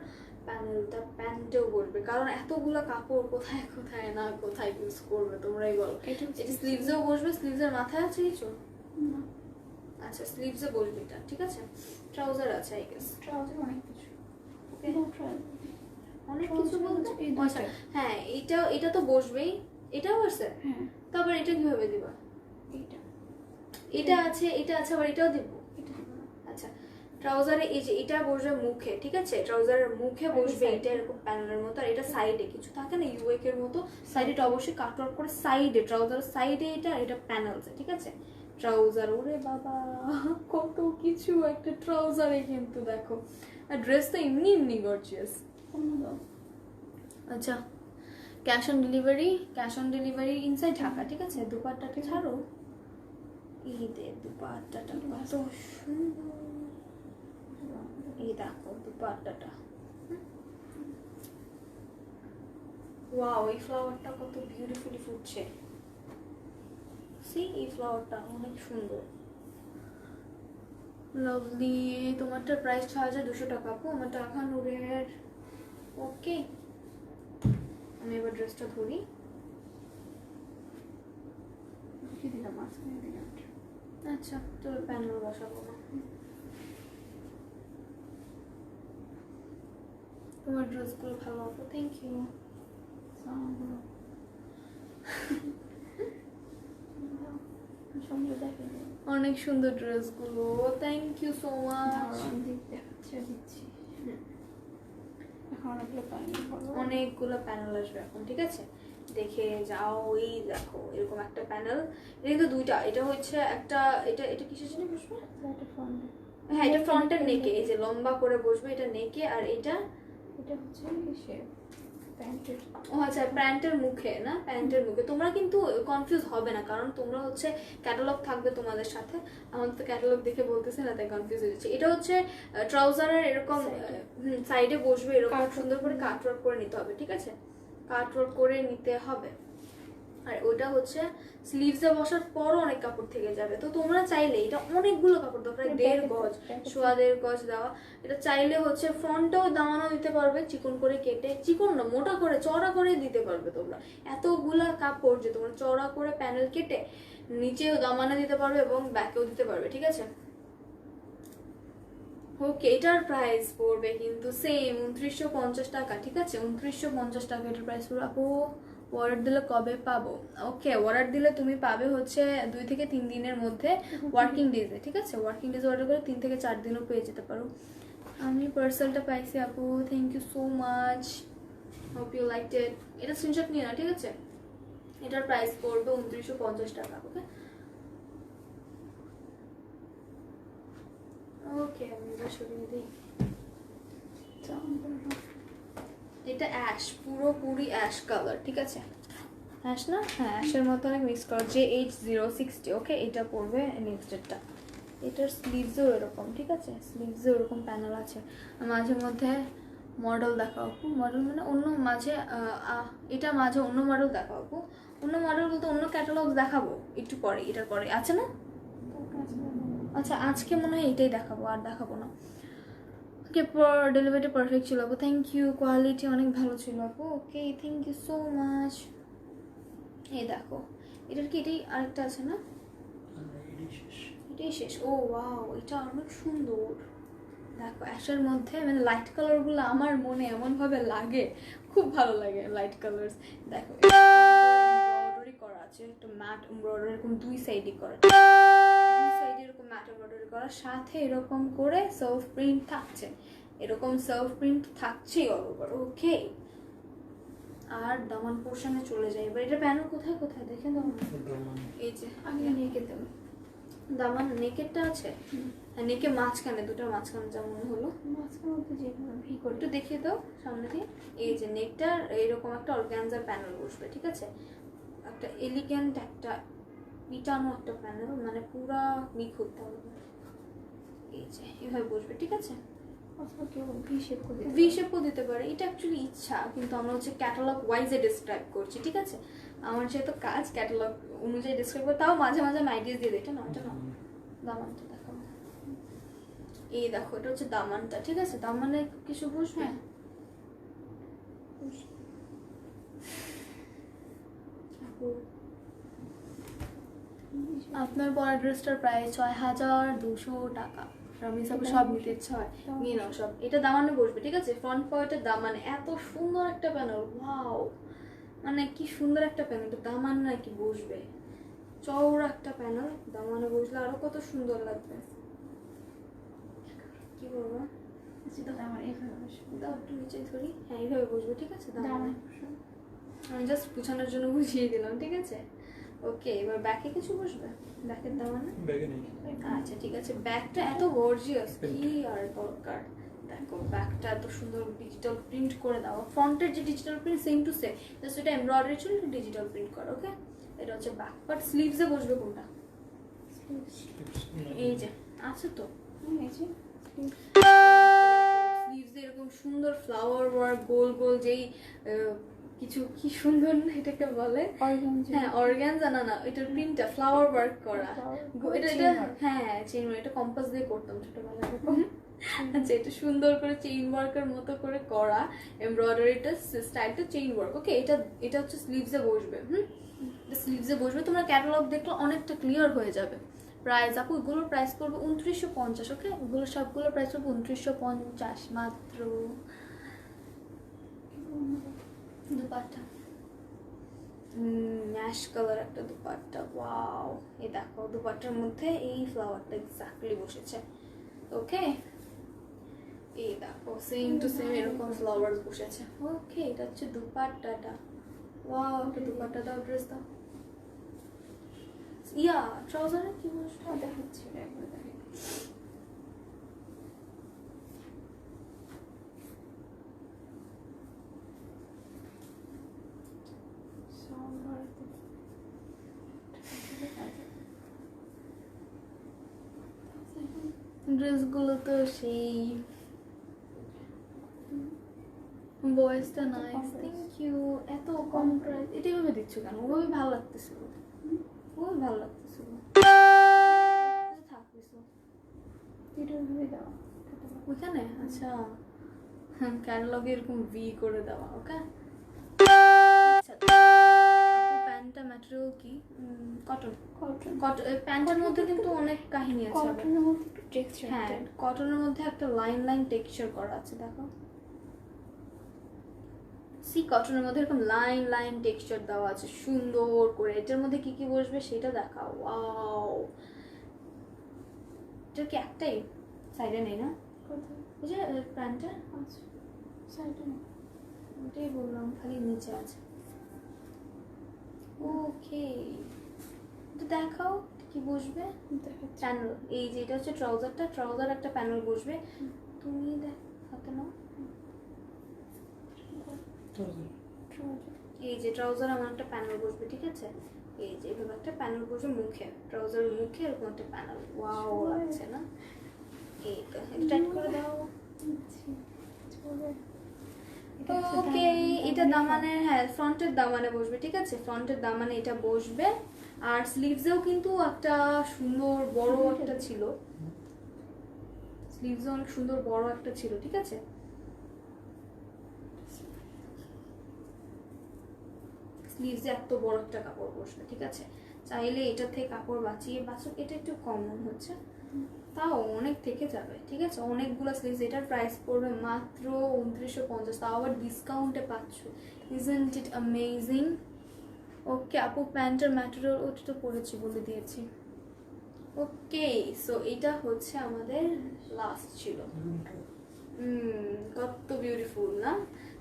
প্যানেলটা প্যান্টেও বসবে, কারণ এতগুলো কাপড় কোথায় কোথায় না কোথায় ইউজ করবে তোমরাই বলো। এটা স্লিভসেও বসবে। স্লিভসের মাথায় আছে কিছু? আচ্ছা, স্লিভসে বসবে এটা, ঠিক আছে। ট্রাউজার আছে, আই গেস। ট্রাউজার অনেক কিছু, অনেক কিছু বলতে, আচ্ছা হ্যাঁ, এটা তো বসবেই, এটাও আছে। হ্যাঁ, তারপর এটা কিভাবে দিবা? এটা আছে, এটা আছে, আবার এটাও দিব। আচ্ছা, ট্রাউজারে এই যে এটা বসবে মুখে, ঠিক আছে। ট্রাউজারের মুখে বসবে এটা এরকম প্যানেলের মতো, আর এটা সাইডে কিছু থাকে না ইউএক এর মতো, সাইডে এটা অবশ্যই কাটওয়ার্ক করে সাইডে, ট্রাউজারের সাইডে এটা, আর এটা প্যানেলসে, ঠিক আছে। ট্রাউজার, ওরে বাবা কত কিছু একটা ট্রাউজারে, কিন্তু দেখো। আর ড্রেস তো এমনি এমনি গর্জিয়াস। আচ্ছা, cash on delivery inside Dhaka, ঠিক আছে। দুপাট্টাটা ছাড়ো, এই দে দুপাট্টাটা কত সুন্দর, এই দেখো দুপাট্টাটা। ওয়াও, এই ফ্লাওয়ারটা কত বিউটিফুলি ফুটছে। সি, এই ফ্লাওয়ারটা অনেক সুন্দর, লাভলি। তোমারটার প্রাইস ৬,২০০ টাকা আপু, আমারটা আখানুরের। ওকে, আমি এবার ড্রেসটা ধরি। আচ্ছা, চলো প্যানেল বসাবো না। তোমার ড্রেসগুলো ভালো হবে, থ্যাংক ইউ। অনেক সুন্দর ড্রেসগুলো, থ্যাংক ইউ সো মাচ। অনেকগুলো প্যানেল আসবে এখন, ঠিক আছে। দেখে যাও, এই দেখো এরকম একটা প্যানেল। এটা কিন্তু দুইটা, এটা হচ্ছে একটা, এটা কিসের জন্য বসবে? হ্যাঁ, এটা ফ্রন্টের নেকে, এই যে লম্বা করে বসবে, এটা নেকে। আর এটা হচ্ছে প্যান্টের, ও আচ্ছা, প্যান্টের মুখে না, প্যান্টের মুখে। তোমরা কিন্তু কনফিউজ হবে না, কারণ তোমরা হচ্ছে ক্যাটালগ থাকবে তোমাদের সাথে। আমাদের তো ক্যাটালগ দেখে বলতেছে না, তাই কনফিউজ হয়ে যাচ্ছে। এটা হচ্ছে ট্রাউজারের এরকম সাইডে বসবে, এরকম সুন্দর করে কাটওয়ার্ক করে নিতে হবে, ঠিক আছে। কাটওয়ার্ক করে নিতে হবে। আর ওটা হচ্ছে স্লিভসে বসার পরও অনেক কাপড় থেকে যাবে, তো তোমরা চাইলে এটা অনেকগুলো কাপড় দাও, প্রায় 1.5 গজ, 1.5 গজ দেওয়া। এটা চাইলে হচ্ছে ফ্রন্টেও দামানো দিতে পারবে, চিকন করে কেটে, চিকন না মোটা করে চওড়া করে দিতে পারবে তোমরা। এতগুলা কাপড় যে তোমরা চওড়া করে প্যানেল কেটে নিচেও দামানো দিতে পারবে এবং ব্যাকেও দিতে পারবে, ঠিক আছে। ওকে, এটার প্রাইস পড়বে কিন্তু সেম 2950 টাকা, ঠিক আছে। 2950 টাকা এটার প্রাইস পড়বে। আপু অর্ডার দিলে কবে পাবো? ওকে, অর্ডার দিলে তুমি পাবে হচ্ছে 2 থেকে 3 দিনের মধ্যে, ওয়ার্কিং ডেজে, ঠিক আছে। ওয়ার্কিং ডেজে অর্ডার করে 3 থেকে 4 দিনও পেয়ে যেতে পারো। আমি পার্সেলটা পাইছি আপু, thank you so much, hope you liked it. এটা স্ক্রিনশট নিয়ে না, ঠিক আছে। এটার প্রাইস পড়বে 2950 টাকা। ওকে ওকে, আমি এবার সরিয়ে দিই। এটা অ্যাশ, পুরোপুরি অ্যাশ কালার, ঠিক আছে। অ্যাশ না, হ্যাঁ অ্যাশের মতো অনেক মিক্স করা, JH060। ওকে, এটা পড়বে নেক্সটটা। এটার স্লিভসও এরকম, ঠিক আছে। স্লিভসও এরকম প্যানেল আছে, মাঝে মধ্যে মডেল দেখাও আপু, মডেল মানে অন্য মাঝে এটা মাঝে অন্য মডেল দেখাও আপু। অন্য মডেল বলতে অন্য ক্যাটালগ দেখাবো একটু পরে, এটার পরে আছে না? আচ্ছা আজকে মনে হয় এটাই দেখাবো, আর দেখাবো না। ওকে, ডেলিভারিটা পারফেক্ট ছিল আপু, থ্যাংক ইউ, কোয়ালিটি অনেক ভালো ছিল আপু। ওকে, থ্যাংক ইউ সো মাচ। এই দেখো, এটার কি এটাই আরেকটা আছে না? এটাই শেষ। ও ওয়াও, এটা অনেক সুন্দর। দেখো অ্যাশের মধ্যে মানে লাইট কালারগুলো আমার মনে এমনভাবে লাগে, খুব ভালো লাগে লাইট কালার্স। দেখো এমব্রয়ডারি করা আছে, একটা ম্যাট এমব্রয়ডারি এরকম দুই সাইডে করা, দুই সাইডে এরকম ম্যাট এমব্রয়ডারি করা, সাথে এরকম করে সার্ফ প্রিন্ট থাকছে, এরকম সার্ফ প্রিন্ট থাকছেই অল ওভার। ওকে, আর দামান পোর্শনে চলে যায় এবার। এটা প্যানেল কোথায় কোথায় দেখে দাও। এই যে আগে নিয়ে দেবো। দামান নেকেরটা আছে, হ্যাঁ নেকে মাঝখানে, দুটো মাঝখানে যেমন হলো, মাঝখানে মধ্যে যেভাবে ভি করে একটু দেখিয়ে দাও সামনে দিয়ে। এই যে নেকটার এইরকম একটা অর্গানজার প্যানেল বসবে, ঠিক আছে, একটা এলিগেন্ট একটা পিটানো একটা প্যানেল, মানে পুরা নিখুঁত হবে। এই যে এভাবে বসবে, ঠিক আছে। অথবা কেউ ভি শেপ করে দিতে ভি শেপও দিতে পারে, এটা অ্যাকচুয়ালি ইচ্ছা, কিন্তু আমরা হচ্ছে ক্যাটালগ ওয়াইজে ডিসক্রাইব করছি, ঠিক আছে। আমার যেহেতু কাজ ক্যাটালগ অনুযায়ী ডিসক্রাইব করে, তাও মাঝে মাঝে আমি আইডিয়াস দিয়ে দিই। এটা না, এটা না, দামানটা দেখাবো। এই দেখো এটা হচ্ছে দামানটা, ঠিক আছে। দামানে কিছু বসবে, হ্যাঁ। আপনার পরা ড্রেসটার প্রায় ৬,২০০ টাকা। আমি সব নিতে ইচ্ছা হয়, নিয়ে নাও সব। এটা দামানে বসবে, ঠিক আছে। ফ্রন্ট পয়েন্টের দামানে এত সুন্দর একটা প্যানেল, ওয়াও, মানে কি সুন্দর একটা প্যানেল। দামান না কি বসবে, চওড়া একটা প্যানেল, দামানে বসলে আরো কত সুন্দর লাগবে। কি বলবো, আমার এইভাবে বসবে। দাও একটু নিচে ধরি, হ্যাঁ এইভাবে বসবে, ঠিক আছে। দামানে দামান আমি জাস্ট বুঝানোর জন্য বুঝিয়ে দিলাম, ঠিক আছে। ওকে, এবার ব্যাকে কিছু বসবে, ব্যাকের দামানে। ব্যাগে নেই। আচ্ছা ঠিক আছে, ব্যাগটা এত গর্জিয়াস, কি আর দরকার। দেখো ব্যাগটা এত সুন্দর ডিজিটাল প্রিন্ট করে দাও, ফ্রন্টের যে digital print same to same, just এটা এমব্রয়ডারি ছিল, ডিজিটাল প্রিন্ট করো। ওকে, এটা হচ্ছে ব্যাক বাট। স্লিভসে বসবে কোনটা? এই যে আছে তো, এই যে স্লিভসে এরকম সুন্দর ফ্লাওয়ার ওয়ার্ক, গোল গোল যেই কিছু, কি সুন্দর না এটাকে বলে, অর্গানজা। হ্যাঁ অর্গানজা, না না এটার প্রিন্টটা ফ্লাওয়ার ওয়ার্ক করা। এটা এটা হ্যাঁ চেইন ওয়ার্ক, এটা কম্পাস দিয়ে করতাম ছোটবেলায় এরকম। আচ্ছা, এটা সুন্দর করে চেইন ওয়ার্কের মতো করে করা, এমব্রয়ডারিটা স্টাইলটা চেইন ওয়ার্ক। ওকে, এটা এটা হচ্ছে স্লিভসে বসবে। স্লিভসে বসবে, তোমরা ক্যাটালগ দেখলে অনেকটা ক্লিয়ার হয়ে যাবে। প্রাইস আপু, এগুলোর প্রাইস পড়বে ২৯৫০। ওকে, এগুলো সবগুলোর প্রাইস পড়বে ২৯৫০ মাত্র। দুপাট্টা ন্যাশ কালার একটা দুপাট্টা, ওয়াও। এই দেখো দুপাট্টার মধ্যে এই ফ্লাওয়ারটা এক্স্যাক্টলি বসেছে। ওকে, এই দেখো সেম টু সেম এরকম ফ্লাওয়ার বসেছে। ওকে, এটা হচ্ছে দুপাট্টাটা, ওয়াও। একটা দুপাট্টা দাও, ড্রেস দাও। ইয়া ট্রাউজারে কি বসবে দেখাচ্ছি, একবার দেখে ড্রেসগুলো তো সেই বয়েসটা নাইস, থ্যাংক ইউ। এত কম প্রাইস, এটা এভাবে দিচ্ছ কেন? ওভাবে ভালো লাগতেছিল, ওভাবে ভালো লাগতেছিল। থাকতেছিল ভিডিও ভেবে দেওয়া ওইখানে, আচ্ছা ক্যাটালগে এরকম ভি করে দেওয়া। ওকে, প্যান্টটা ম্যাটেরিয়াল কি? কটন। কটন। কটন প্যান্টের মধ্যে কিন্তু অনেক কাহিনী আছে। কটনের মধ্যে একটু টেক্সচার। হ্যাঁ, কটনের মধ্যে একটা লাইন লাইন টেক্সচার করা আছে, দেখো। সি কটনের মধ্যে এরকম লাইন লাইন টেক্সচার দেওয়া আছে সুন্দর করে। এটার মধ্যে কি কি বসবে সেটা দেখাও। ওয়াও, এটা কি একটাই সাইডে নেই না? কোথায়? এই যে প্যান্টটা আচ্ছা, সাইডে না। ওটাই বললাম, খালি নিচে আছে। ওকে, এটা দেখাও কি বসবে। দেখাচ্ছি। প্যানেল, এই যে এটা হচ্ছে ট্রাউজারটা, ট্রাউজার একটা প্যানেল বসবে। তুমি দেখাতে নাও। এই যে ট্রাউজার আমার একটা প্যানেল বসবে, ঠিক আছে। এই যে এভাবে একটা প্যানেল বসবে মুখে, ট্রাউজারের মুখে এরকম একটা প্যানেল। ওয়াও লাগছে না? এই তো এটা টাইট করে দাও। ওকে, এটা দামানের, হ্যাঁ ফ্রন্টের দামানে বসবে, ঠিক আছে, ফ্রন্টের দামানে এটা বসবে। আর স্লিভসেও কিন্তু একটা সুন্দর বড় একটা ছিল, স্লিভসেও অনেক সুন্দর বড় একটা ছিল, ঠিক আছে। স্লিভসে এত বড় একটা কাপড় বসবে, ঠিক আছে। চাইলে এটা থেকে কাপড় বাঁচিয়ে বাঁচুক, এটা একটু কম মনে হচ্ছে, তাও অনেক থেকে যাবে, ঠিক আছে। অনেকগুলো স্লিভস, এটার প্রাইস পড়বে মাত্র 2950, তাও আবার ডিসকাউন্টে পাচ্ছ। Isn't it amazing. ওকে আপু, প্যান্টের ম্যাটেরিয়াল ওটা তো পরেছি, বলে দিয়েছি। ওকে, সো এটা হচ্ছে আমাদের লাস্ট ছিল। কত বিউটিফুল না,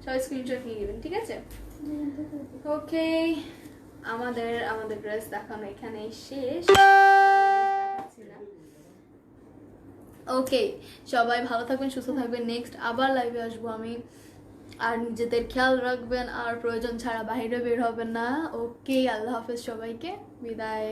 সবাই স্ক্রিনশট নিয়ে নেবেন, ঠিক আছে। ওকে, আমাদের আমাদের ড্রেস দেখানো এখানেই শেষ। ওকে, সবাই ভালো থাকবেন, সুস্থ থাকবেন, নেক্সট আবার লাইভে আসবো আমি। আর নিজেদের খেয়াল রাখবেন, আর প্রয়োজন ছাড়া বাইরে বের হবেন না। ওকে, আল্লাহ হাফেজ সবাইকে, বিদায়।